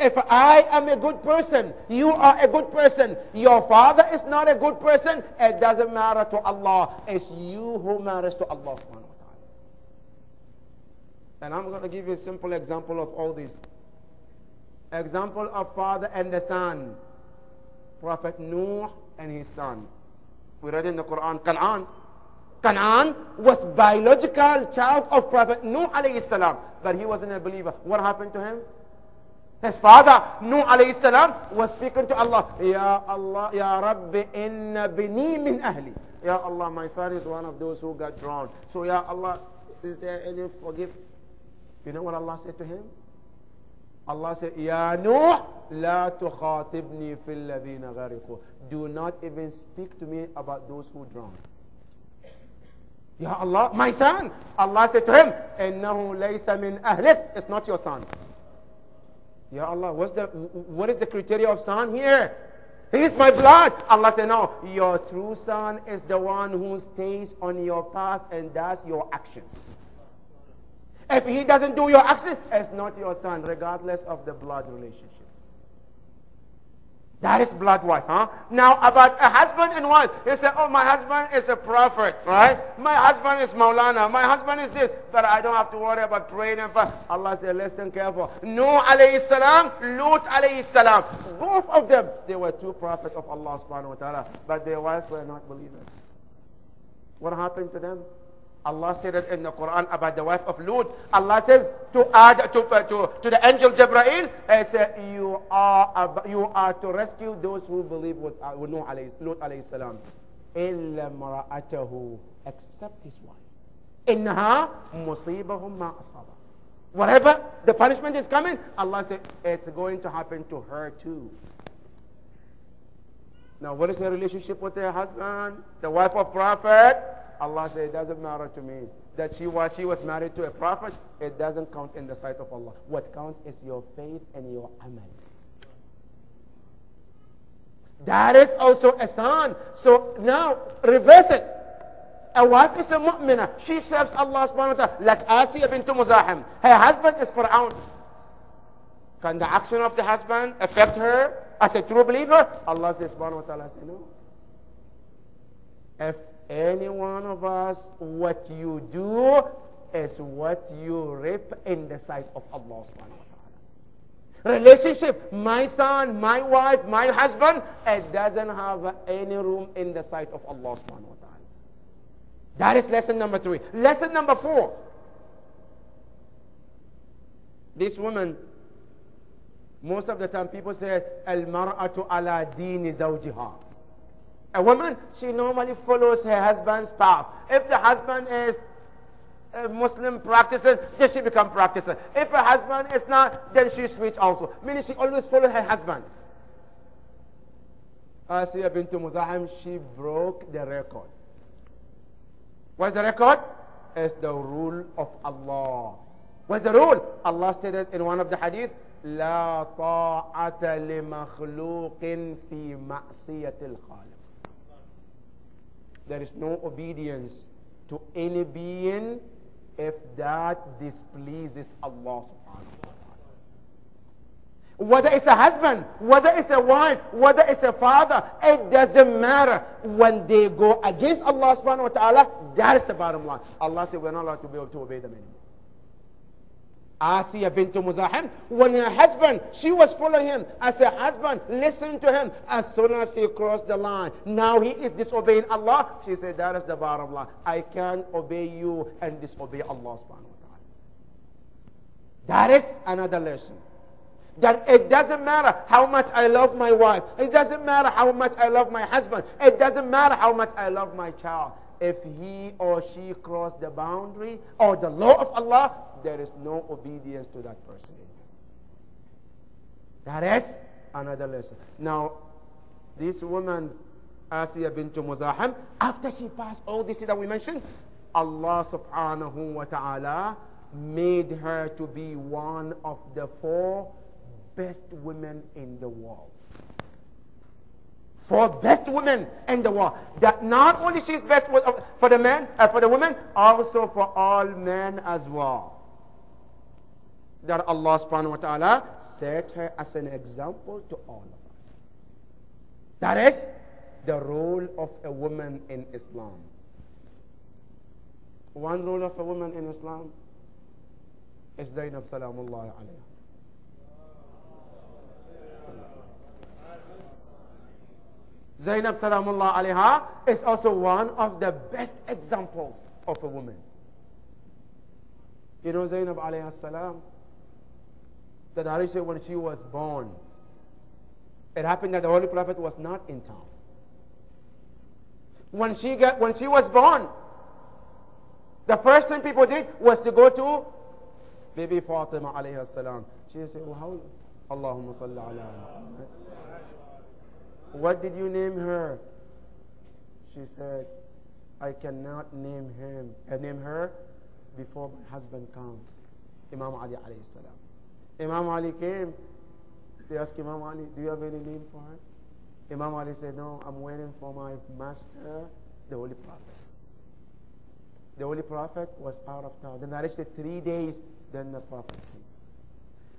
If I am a good person, you are a good person, your father is not a good person, it doesn't matter to Allah. It's you who matters to Allah subhanahu wa ta'ala. And I'm going to give you a simple example of all this. Example of father and the son. Prophet Nuh and his son. We read in the Quran, Canaan. Canaan was biological child of Prophet Nuh alayhi salam, but he wasn't a believer. What happened to him? His father, Nuh alayhi salam, was speaking to Allah. Ya Allah, Ya Rabbi, inna bini min ahli. Ya Allah, my son is one of those who got drowned. So, Ya Allah, is there any forgive? You know what Allah said to him? Allah said, Ya Nuh, la tukhatibni fil ladhina ghariqu. Do not even speak to me about those who drowned. Ya Allah, my son. Allah said to him, innahu laysa min ahlik. It's not your son. Ya Allah, what is the criteria of son here? He is my blood. Allah said, no, your true son is the one who stays on your path and does your actions. If he doesn't do your actions, it's not your son, regardless of the blood relationship. That is blood-wise, huh? Now, about a husband and wife. He said, oh, my husband is a prophet, right? My husband is Maulana. My husband is this. But I don't have to worry about praying and fasting. Allah said, listen careful. Nuh alayhi salam, Lut alayhi salam. Both of them, they were two prophets of Allah subhanahu wa ta'ala. But their wives were not believers. What happened to them? Allah stated in the Quran about the wife of Lut. Allah says to the angel Jibreel, He said, you are to rescue those who believe with Lut alayhi salam. Illa mara'atahu, except his wife. Innaha musibahum ma asaba. Whatever the punishment is coming, Allah said it's going to happen to her too. Now, what is her relationship with her husband? The wife of prophet? Allah said, it doesn't matter to me. That she was married to a prophet, it doesn't count in the sight of Allah. What counts is your faith and your amal. That is also a son. So now, reverse it. A wife is a mu'minah. She serves Allah subhanahu wa ta'ala. Like Asiya bint Muzahim. Her husband is Fir'aun. Can the action of the husband affect her as a true believer? Allah says, subhanahu wa ta'ala, say no. If any one of us, what you do is what you reap in the sight of Allah subhanahu wa ta'ala. Relationship, my son, my wife, my husband, it doesn't have any room in the sight of Allah subhanahu wa ta'ala. That is lesson number 3. Lesson number 4. This woman Most of the time people say, al-mar'atu ala dini zawjiha. A woman, she normally follows her husband's path. If the husband is a Muslim practicer, then she become practicer. If her husband is not, then she switch also. Meaning she always follow her husband. Asiya bint Muzahim, she broke the record. What's the record? It's the rule of Allah. What's the rule? Allah stated in one of the hadith, لا طاعة لمخلوق في معصية الخالق. There is no obedience to any being if that displeases Allah subhanahu wa ta'ala. Whether it's a husband, whether it's a wife, whether it's a father, it doesn't matter. When they go against Allah subhanahu wa ta'ala, that is the bottom line. Allah said we're not allowed to be able to obey them anymore. Asiya bint Muzahim, when her husband, she was following him as a husband, listening to him. As soon as he crossed the line, now he is disobeying Allah. She said, that is the bottom line. I can't obey you and disobey Allah subhanahu wa ta'ala. That is another lesson. That it doesn't matter how much I love my wife. It doesn't matter how much I love my husband. It doesn't matter how much I love my child. If he or she crossed the boundary or the law of Allah, there is no obedience to that person. That is another lesson. Now, this woman, Asiya bint Muzahim, after she passed all this that we mentioned, Allah subhanahu wa ta'ala made her to be one of the 4 best women in the world. 4 best women in the world. That not only she's best for the men, for the women, also for all men as well. That Allah subhanahu wa ta'ala set her as an example to all of us. That is the role of a woman in Islam. One role of a woman in Islam is Zainab Salamullahi alayha. Zainab Salamullahi alayha is also one of the best examples of a woman. You know Zainab alayha salam, that Aisha, when she was born, it happened that the Holy Prophet was not in town. When she was born, the first thing people did was to go to Bibi Fatima alayha salam. She said, well, how? Allahumma salli ala Muhammad. What did you name her? She said, I cannot name her before my husband comes. Imam Ali alayhi salam. Imam Ali came. They asked Imam Ali, do you have any name for her? Imam Ali said, no, I'm waiting for my master, the Holy Prophet. The Holy Prophet was out of town. Then I reached 3 days, then the Prophet came.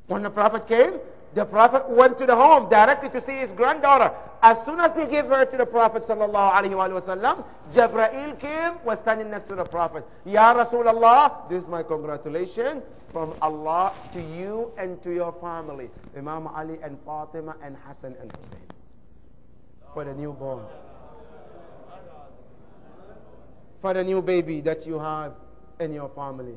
When the Prophet came, the Prophet went to the home directly to see his granddaughter. As soon as they gave her to the Prophet sallallahu alaihi wasallam, Jibreel came, was standing next to the Prophet. Ya Rasulullah, this is my congratulations from Allah to you and to your family. Imam Ali and Fatima and Hassan and Hussein. For the newborn. For the new baby that you have in your family.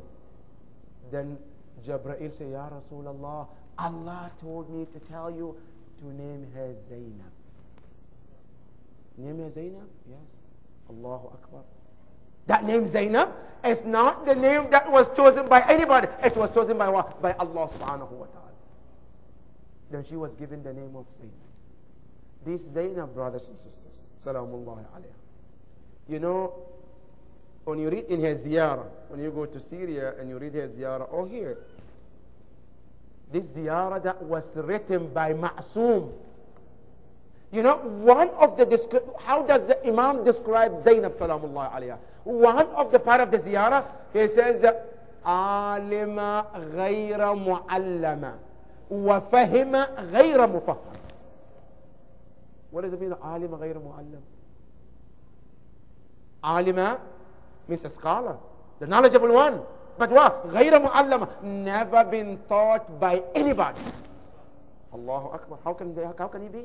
Then Jibreel said, Ya Rasulullah, Allah told me to tell you to name her Zainab. Name her Zainab? Yes. Allahu Akbar. That name Zainab is not the name that was chosen by anybody. It was chosen by what? By Allah subhanahu wa ta'ala. Then she was given the name of Zainab. This Zainab, brothers and sisters, salamullahi alayha. You know, when you read in her ziyarah, when you go to Syria and you read her ziyarah, or here, this ziyarah that was written by Ma'soom. You know, one of the how does the Imam describe Zainab salamullahi alayha? One of the part of the ziyarah, he says, Alima ghayra mu'allama wa fahima ghayra mufaham. What does it mean, Alima ghayra mu'allam? Alima means a scholar, the knowledgeable one. But what? غير معلمة, never been taught by anybody. Allahu Akbar. How can he be?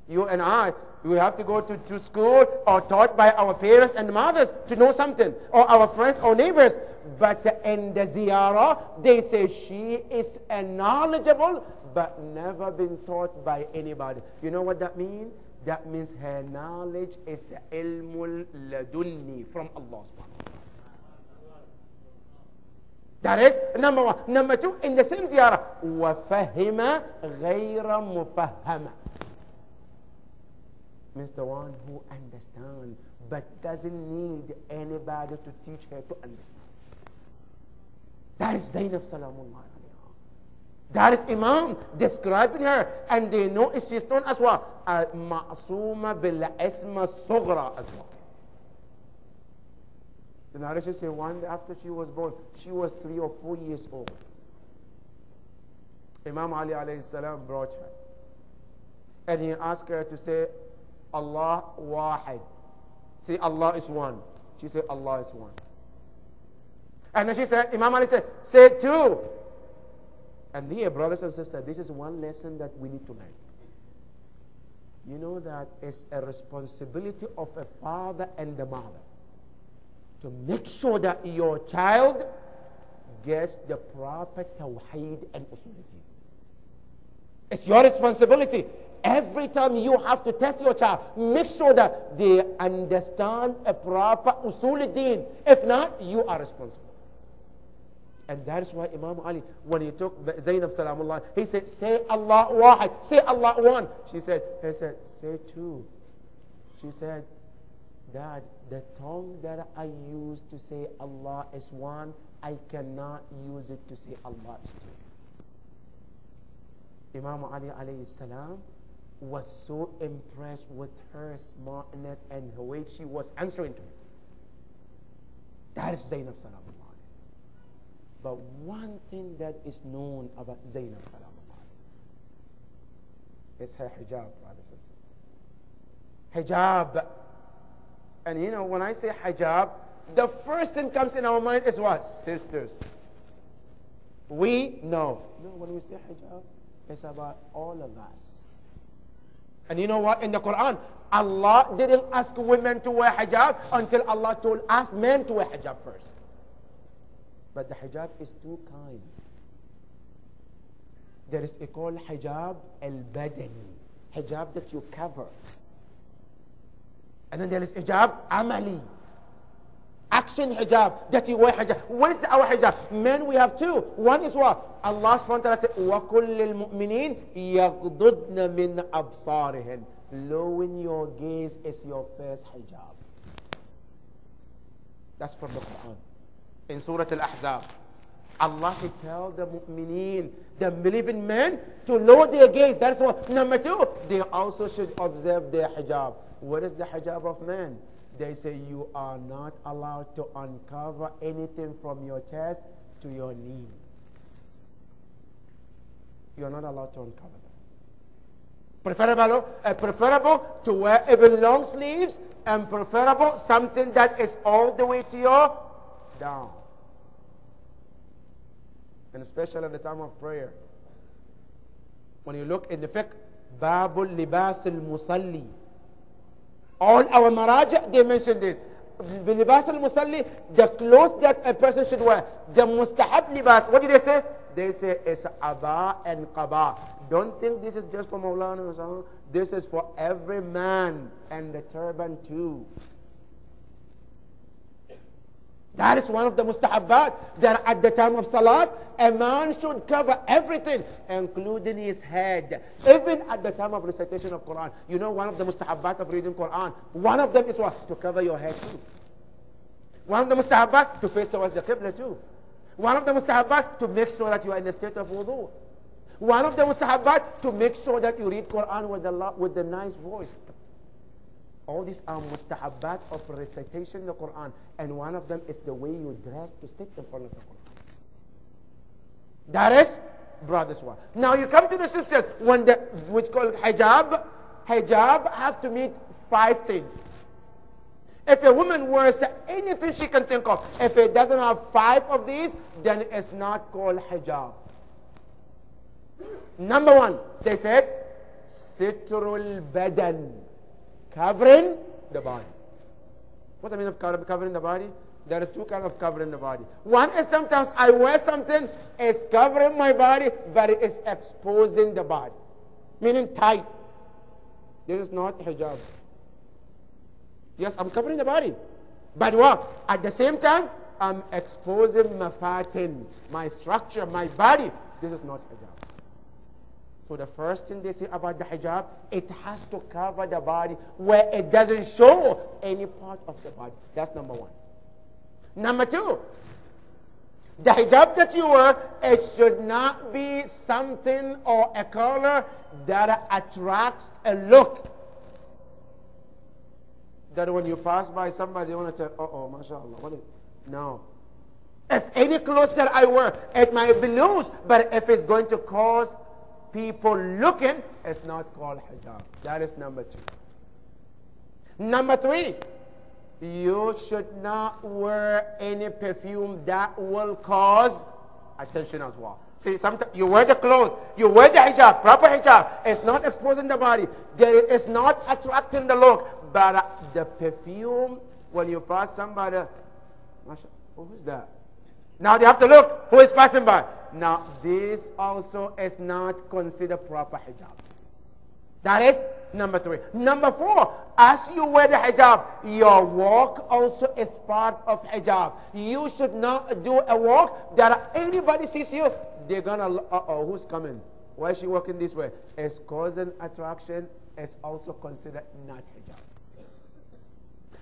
You and I, we have to go to school or taught by our parents and mothers to know something, or our friends or neighbors. But in the ziyarah, they say she is knowledgeable, but never been taught by anybody. You know what that means? That means her knowledge is ilmul ladunni from Allah subhanahu wa ta'ala. That is number one. Number two, in the same ziyarah, وَفَهِمَ غَيْرَ مُفَهَّمَ, means the one who understands but doesn't need anybody to teach her to understand. That is Zainab Salamullah alayha. That is Imam describing her, and they know she's known as what? Ma'asuma bil-isma sughra as well. The narration says one day after she was born, she was 3 or 4 years old. Imam Ali alayhi salam brought her, and he asked her to say, Allah wahid. Say Allah is one. She said Allah is one. And then she said, Imam Ali said, say two. And here, brothers and sisters, this is one lesson that we need to learn. You know that it's a responsibility of a father and a mother to make sure that your child gets the proper tawheed and usuluddin. It's your responsibility. Every time you have to test your child, make sure that they understand a proper usuluddin. If not, you are responsible. And that is why Imam Ali, when he took Zainab Salamullah, he said, say Allah wahid, say Allah one. He said, say two. She said, Dad, the tongue that I use to say Allah is one, I cannot use it to say Allah is two. Imam Ali alayhi salam was so impressed with her smartness and the way she was answering to him. That is Zainab Salamullah. But one thing that is known about Zainab Salamullah is her hijab, brothers and sisters. Hijab. And you know, when I say hijab, the first thing comes in our mind is what? Sisters. We know. No, when we say hijab, it's about all of us. And you know what? In the Quran, Allah didn't ask women to wear hijab until Allah told us men to wear hijab first. But the hijab is two kinds. There is a called hijab al-badani, hijab that you cover. And then there is hijab amali, action hijab, that you wear hijab. What is our hijab? Men, we have two. One is what? Allah subhanahu wa ta'ala said, وَكُلِّ الْمُؤْمِنِينَ يَغْضُضْنَ مِنْ أَبْصَارِهِنْ. Lowering your gaze is your first hijab. That's from the Quran. In Surah Al-Ahzab, Allah should tell the mu'mineen, the believing men, to lower their gaze. That's one. Number two, they also should observe their hijab. What is the hijab of men? They say you are not allowed to uncover anything from your chest to your knee. You are not allowed to uncover that. Preferable to wear even long sleeves, and preferable something that is all the way to your down. And especially at the time of prayer. When you look in the fiqh, Babul Libas al-Musalli. All our maraja, they mention this. Libas al-Musalli, the clothes that a person should wear. The mustahab libas, what do they say? They say it's aba and qaba. Don't think this is just for Mawlana. This is for every man, and the turban too. That is one of the mustahabbat, that at the time of salat, a man should cover everything, including his head. Even at the time of recitation of Quran. You know, one of the mustahabbat of reading Quran, one of them is what? To cover your head too. One of the mustahabbat, to face towards the Qibla too. One of the mustahabbat, to make sure that you are in the state of wudu. One of the mustahabbat, to make sure that you read Quran with the nice voice. All these are mustahabbat of recitation of the Quran. And one of them is the way you dress to sit in front of the Quran. That is, brothers, one. Now you come to the sisters, which called hijab. Hijab have to meet 5 things. If a woman wears anything she can think of, if it doesn't have 5 of these, then it's not called hijab. Number 1, they said, sitrul badan, covering the body. What I mean of covering the body? There are two kinds of covering the body. One is sometimes I wear something, it's covering my body, but it is exposing the body. Meaning tight. This is not hijab. Yes, I'm covering the body. But what? At the same time, I'm exposing mafatin, my structure, my body. This is not hijab. So the first thing they say about the hijab, it has to cover the body where it doesn't show any part of the body. That's number one. Number two, the hijab that you wear, it should not be something or a color that attracts a look. That when you pass by somebody, you want to tell, oh, mashallah. What is it? No. If any clothes that I wear, it might be loose, but if it's going to cause people looking, it's not called hijab. That is number two. Number three, you should not wear any perfume that will cause attention as well. See, sometimes you wear the clothes, you wear the hijab, proper hijab. It's not exposing the body. It's not attracting the look. But the perfume, when you pass somebody, who's that? Now they have to look who is passing by. Now this also is not considered proper hijab. That is number three. Number four, as you wear the hijab, your walk also is part of hijab. You should not do a walk that anybody sees you, they're gonna, who's coming? Why is she walking this way? It's causing attraction. It's also considered not hijab.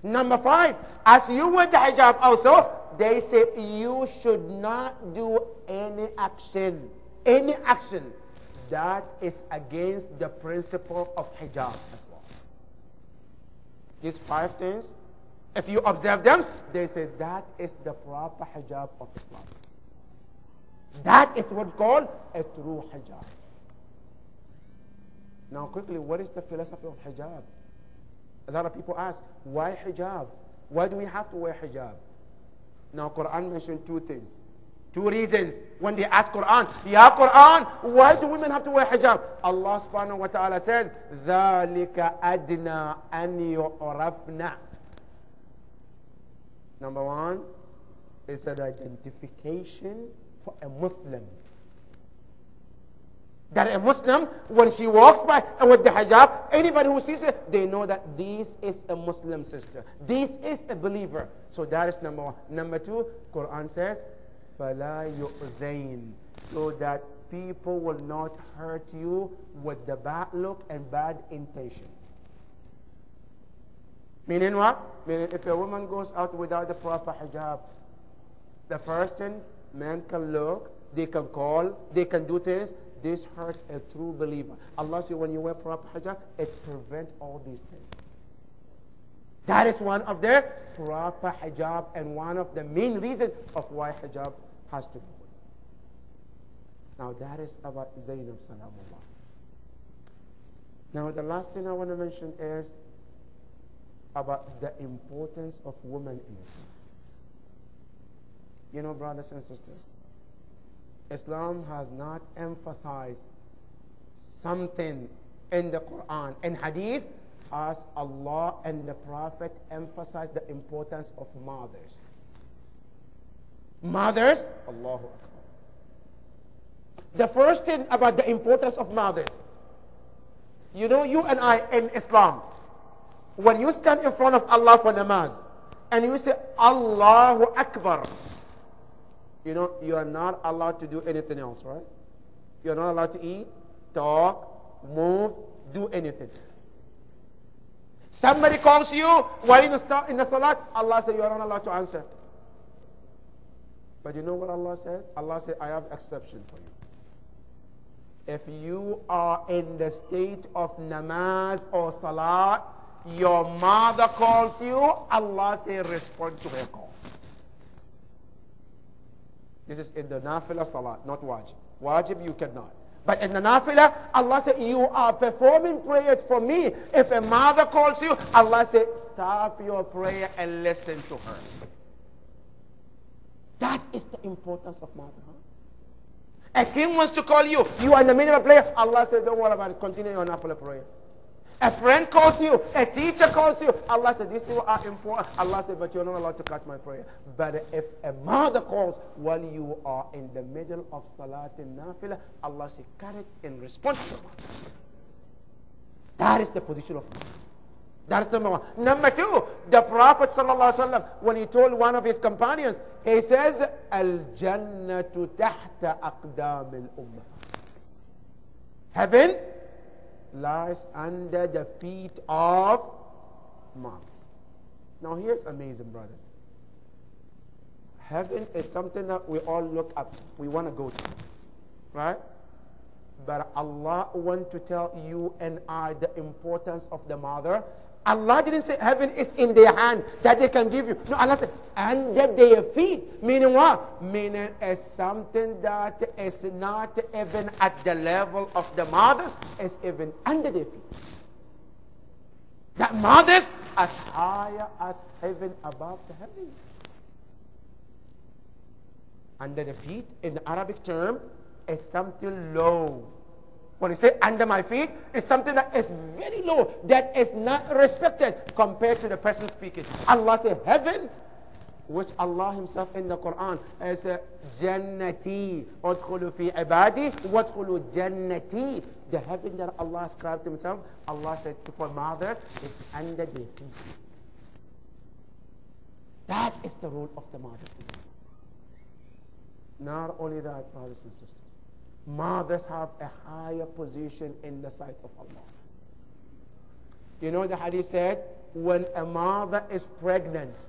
Number five, as you wear the hijab also, they say you should not do any action that is against the principle of hijab as well. These five things, if you observe them, they say that is the proper hijab of Islam. That is what's called a true hijab. Now quickly, what is the philosophy of hijab? A lot of people ask, why hijab? Why do we have to wear hijab? Now Quran mentioned two things. Two reasons. When they ask Quran, Ya Quran, why do women have to wear hijab? Allah subhanahu wa ta'ala says, ذَلِكَ أَدْنَا أَنْ يُعْرَفْنَا. Number one, it's an identification for a Muslim. That a Muslim, when she walks by and with the hijab, anybody who sees it, they know that this is a Muslim sister. This is a believer. So that is number one. Number two, Quran says, فَلَا يُؤْذَيْنِ, so that people will not hurt you with the bad look and bad intention. Meaning what? Meaning if a woman goes out without the proper hijab, the first thing, men can look, they can call, they can do things. This hurts a true believer. Allah says when you wear proper hijab, it prevents all these things. That is one of the proper hijab and one of the main reasons of why hijab has to be worn. Now that is about Zainab Salamullah. Now the last thing I want to mention is about the importance of women in Islam. You know, brothers and sisters, Islam has not emphasized something in the Quran and Hadith as Allah and the Prophet emphasized the importance of mothers. Mothers, Allahu Akbar. The first thing about the importance of mothers, you know, you and I in Islam, when you stand in front of Allah for namaz and you say Allahu Akbar, you know, you are not allowed to do anything else, right? You are not allowed to eat, talk, move, do anything. Somebody calls you while in the salat, Allah says you are not allowed to answer. But you know what Allah says? Allah says, I have exception for you. If you are in the state of namaz or salat, your mother calls you, Allah says respond to her call. This is in the nafilah salat, not wajib. Wajib you cannot. But in the nafilah, Allah said, you are performing prayer for me. If a mother calls you, Allah said, stop your prayer and listen to her. That is the importance of motherhood. A king wants to call you. You are in the middle of prayer. Allah said, don't worry about it. Continue your nafila prayer. A friend calls you. A teacher calls you. Allah said, these people are important. Allah said, but you're not allowed to cut my prayer. But if a mother calls while you are in the middle of salat and nafila, Allah said, cut it in response to her. That is the position of mother. That is number one. Number two, the Prophet ﷺ, when he told one of his companions, he says, Al-Jannatu tahta aqdam al-ummah. Heaven lies under the feet of mothers. Now here's amazing, brothers. Heaven is something that we all look up to. We want to go to. Right? But Allah wants to tell you and I the importance of the mother. Allah didn't say heaven is in their hand that they can give you. No, Allah said under their feet. Meaning what? Meaning it's something that is not even at the level of the mothers. It's even under their feet. That mothers as higher as heaven above the heaven. Under the feet in the Arabic term is something low. When you say under my feet, it's something that is very low, that is not respected compared to the person speaking. Allah said heaven, which Allah himself in the Quran is Jannati, Udkhulu fi ibadi, Wadkhulu Jannati. The heaven that Allah ascribed to himself, Allah said for mothers, is under their feet. That is the role of the mothers. Not only that, brothers and sisters. Mothers have a higher position in the sight of Allah. You know the hadith said, when a mother is pregnant,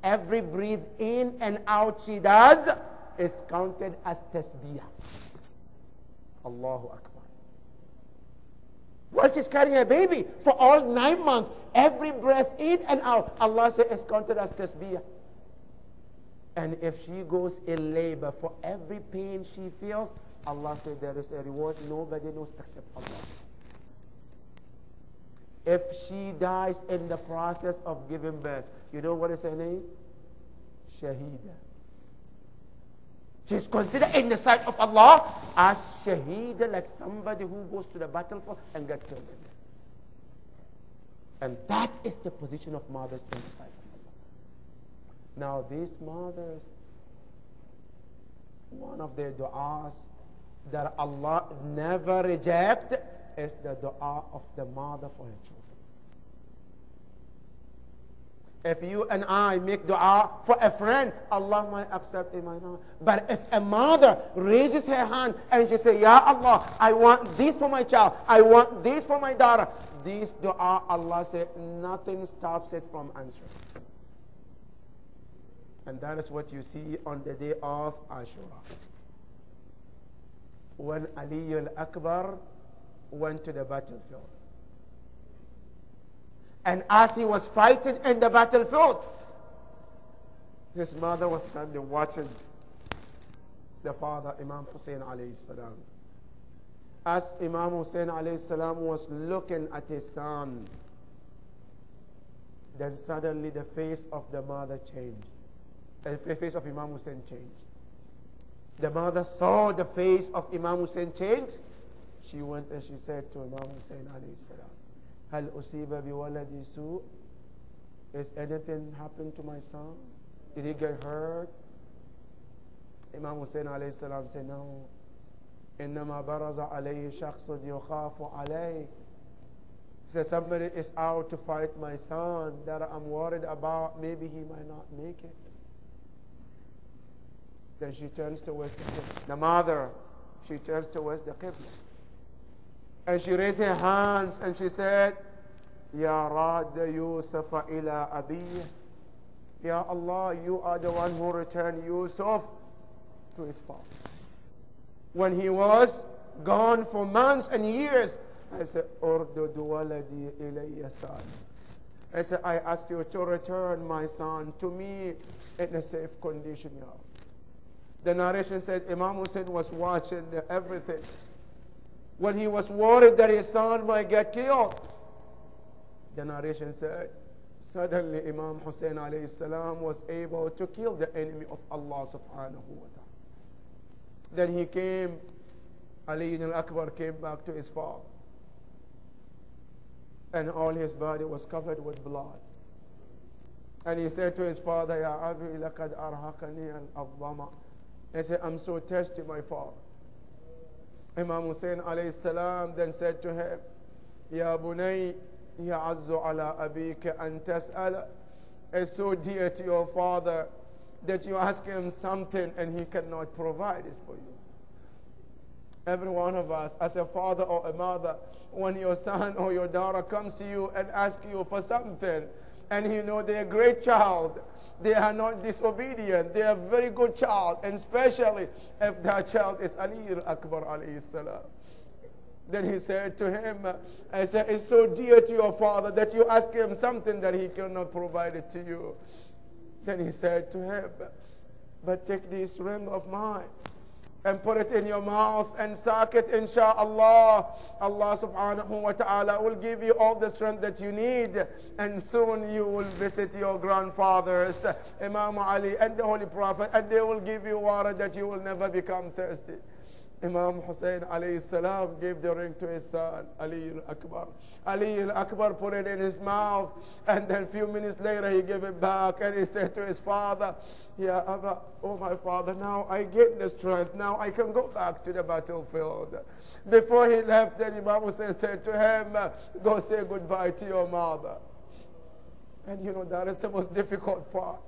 every breath in and out she does is counted as tasbih. Allahu Akbar. While she's carrying a baby for all 9 months, every breath in and out, Allah says is counted as tasbih. And if she goes in labor, for every pain she feels, Allah said there is a reward nobody knows except Allah. If she dies in the process of giving birth, you know what is her name? Shahida. She's considered in the sight of Allah as Shahida, like somebody who goes to the battlefield and gets killed. And that is the position of mothers in the sight of Allah. Now these mothers, one of their du'as that Allah never reject is the dua of the mother for her children. If you and I make dua for a friend, Allah might accept it, might not. But if a mother raises her hand and she says, Ya Allah, I want this for my child, I want this for my daughter, this dua, Allah said, nothing stops it from answering. And that is what you see on the day of Ashura. When Ali al-Akbar went to the battlefield. And as he was fighting in the battlefield, his mother was standing watching the father, Imam Hussein alayhi salam. As Imam Hussein alayhi salam was looking at his son, then suddenly the face of the mother changed. The face of Imam Hussein changed. The mother saw the face of Imam Hussein change. She went and she said to Imam Hussein alayhi salam, Hal usiba bi waladi su? Is anything happened to my son? Did he get hurt? Imam Hussein alayhi salam said, no. Innama baraza alayhi shakhsun yukhafu alayhi. He said, somebody is out to fight my son that I'm worried about. Maybe he might not make it. Then she turns towards the Qibla. The mother, she turns towards the Qibla. And she raised her hands and she said, Ya Radda Yusuf ila Abiyah. Ya Allah, you are the one who returned Yusuf to his father. When he was gone for months and years, I said, Urdud waladi ilayya sa'ad. I said, I ask you to return my son to me in a safe condition, Ya Allah. The narration said Imam Hussein was watching everything. When he was worried that his son might get killed, the narration said, suddenly Imam Hussein alayhi salam was able to kill the enemy of Allah subhanahu wa ta'ala. Then he came, Ali al-Akbar came back to his father. And all his body was covered with blood. And he said to his father, Ya Abi, laqad arhaqani al-adhama. He said, I'm so thirsty, my father. Imam Hussein alayhi salam then said to him, Ya bunay, ya'azzu ala abika an tas'ala. It's so dear to your father that you ask him something and he cannot provide it for you. Every one of us, as a father or a mother, when your son or your daughter comes to you and asks you for something, and you know they're a great child, they are not disobedient, they are a very good child, and especially if that child is Ali al-Akbar alayhi salam. Then he said to him, I said, it's so dear to your father that you ask him something that he cannot provide it to you. Then he said to him, but take this ring of mine and put it in your mouth and suck it, insha'Allah. Allah subhanahu wa ta'ala will give you all the strength that you need, and soon you will visit your grandfathers, Imam Ali and the Holy Prophet, and they will give you water that you will never become thirsty. Imam Hussein alayhi salam gave the ring to his son, Ali al-Akbar. Ali al-Akbar put it in his mouth, and then a few minutes later he gave it back, and he said to his father, Ya Abba, oh my father, now I get the strength, now I can go back to the battlefield. Before he left, then Imam Hussein said to him, go say goodbye to your mother. And you know, that is the most difficult part.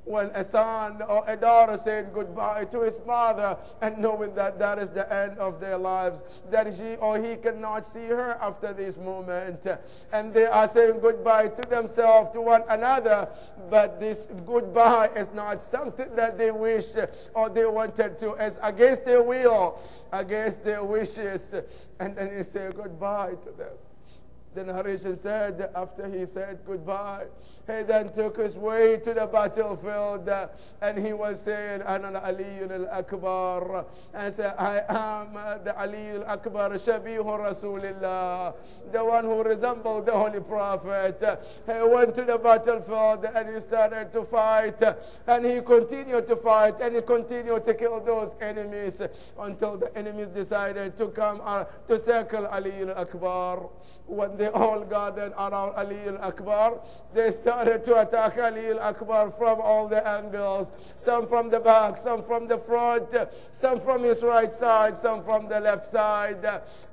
When a son or a daughter saying goodbye to his mother and knowing that that is the end of their lives, that she or he cannot see her after this moment, and they are saying goodbye to themselves, to one another, but this goodbye is not something that they wish or they wanted to. It's against their will, against their wishes, and then he said goodbye to them. The narration said, after he said goodbye, he then took his way to the battlefield, and he was saying, Ana Ali al-Akbar. And said, I am the Ali al-Akbar, Shabihu Rasulillah, the one who resembled the Holy Prophet. He went to the battlefield and he started to fight, and he continued to fight, and he continued to kill those enemies until the enemies decided to come to circle Ali al-Akbar. When they all gathered around Ali al-Akbar, they started to attack Ali al-Akbar from all the angles. Some from the back, some from the front, some from his right side, some from the left side.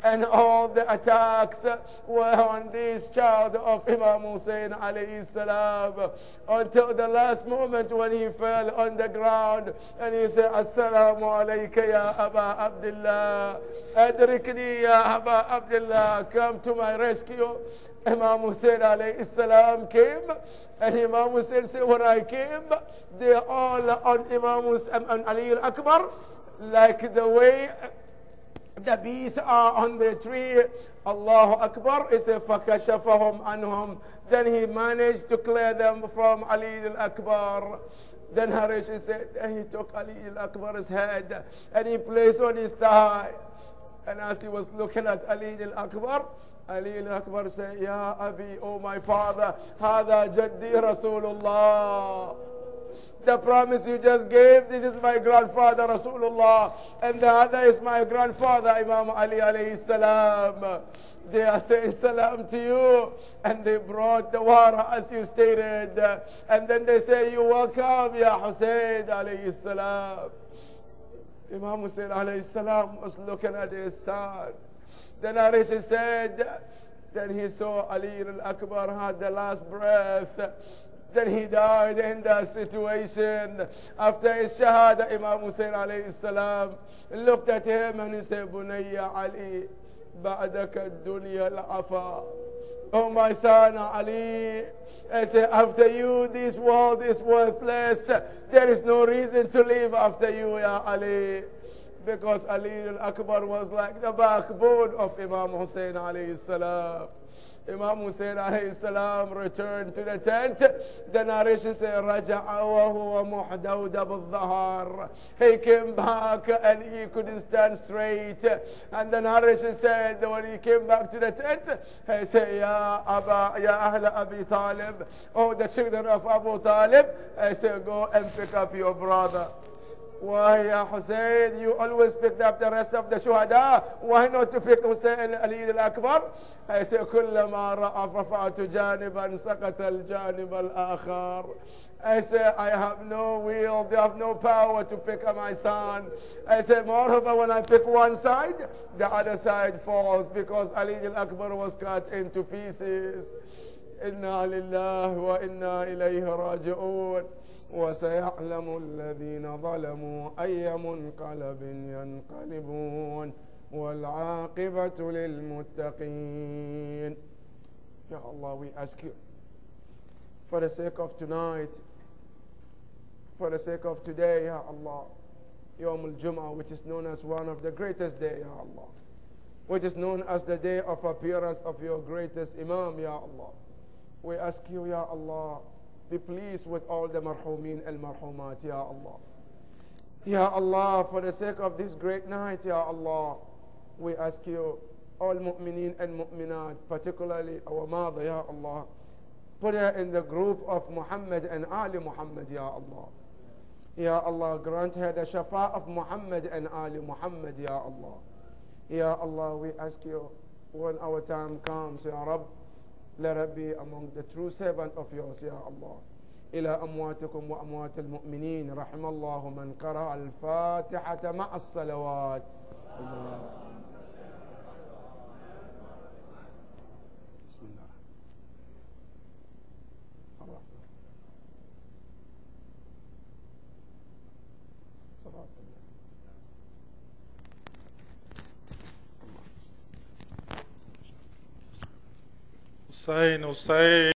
And all the attacks were on this child of Imam Hussein alayhi salam, until the last moment when he fell on the ground and he said, Assalamu alayka ya Aba Abdullah, Adrikni ya Aba Abdullah, come to my rescue. Imam Hussein alayhi salam came, and Imam Hussein said, when I came, they are all on Imam Hussein and Ali al-Akbar, like the way the bees are on the tree. Allahu Akbar. He said, فَكَشَفَهُمْ عَنْهُمْ. Then he managed to clear them from Ali al-Akbar. Then Harish said, and he took Ali al-Akbar's head and he placed on his thigh. And as he was looking at Ali al-Akbar, Ali al-Akbar said, Ya Abi, oh my father, Hada Jaddi Rasulullah. The promise you just gave, this is my grandfather Rasulullah, and the other is my grandfather Imam Ali alayhi salam. They are saying salam to you, and they brought the water as you stated, and then they say, you welcome Ya Hussein alayhi salam. Imam Hussein alayhi salam was looking at his son. The narration said, then he saw Ali al-Akbar had the last breath. Then he died in that situation. After his shahada, Imam Hussein alayhi salam looked at him and he said, Bunayya Ali, ba'daka dunya al-afa. Oh my son Ali, I say, after you this world is worthless. There is no reason to live after you, Ya Ali. Because Ali al-Akbar was like the backbone of Imam Hussein alayhi salam. Imam Hussein alayhi salam returned to the tent. The narration says, Raja'a wa huwa muhdawda bil-dhahar. He came back and he couldn't stand straight. And the narration said that when he came back to the tent, he said, Ya Ahla Abi Talib, oh the children of Abu Talib, I said, go and pick up your brother. Why, Ya Hussein, you always picked up the rest of the shuhada. Why not to pick Hussein Ali al-Akbar? I say, كلما رفعت جانبا سقط الجانب الآخر. I say, I have no will, they have no power to pick up my son. I say, moreover, when I pick one side, the other side falls because Ali al-Akbar was cut into pieces. Inna lillahi wa inna ilayhi raji'un. وسيعلم الذين ظلموا أي منقلب ينقلبون والعاقبة للمتقين. Ya Allah, we ask you, for the sake of tonight, for the sake of today, Ya Allah, Yawm al-Jum'ah, which is known as one of the greatest days, Ya Allah, which is known as the day of appearance of your greatest Imam, Ya Allah. We ask you, Ya Allah, be pleased with all the marhumin al-marhumat, Ya Allah. Ya Allah, for the sake of this great night, Ya Allah, we ask you, all mu'mineen and mu'minat, particularly our mother, Ya Allah, put her in the group of Muhammad and Ali Muhammad, Ya Allah. Ya Allah, grant her the shafa of Muhammad and Ali Muhammad, Ya Allah. Ya Allah, we ask you, when our time comes, Ya Rabb, let it be among the true servant of yours, Ya Allah. إلى أمواتكم وأموات المؤمنين رحم الله من قرأ الفاتحة مع الصلوات. بسم الله الرحمن الرحيم. حسين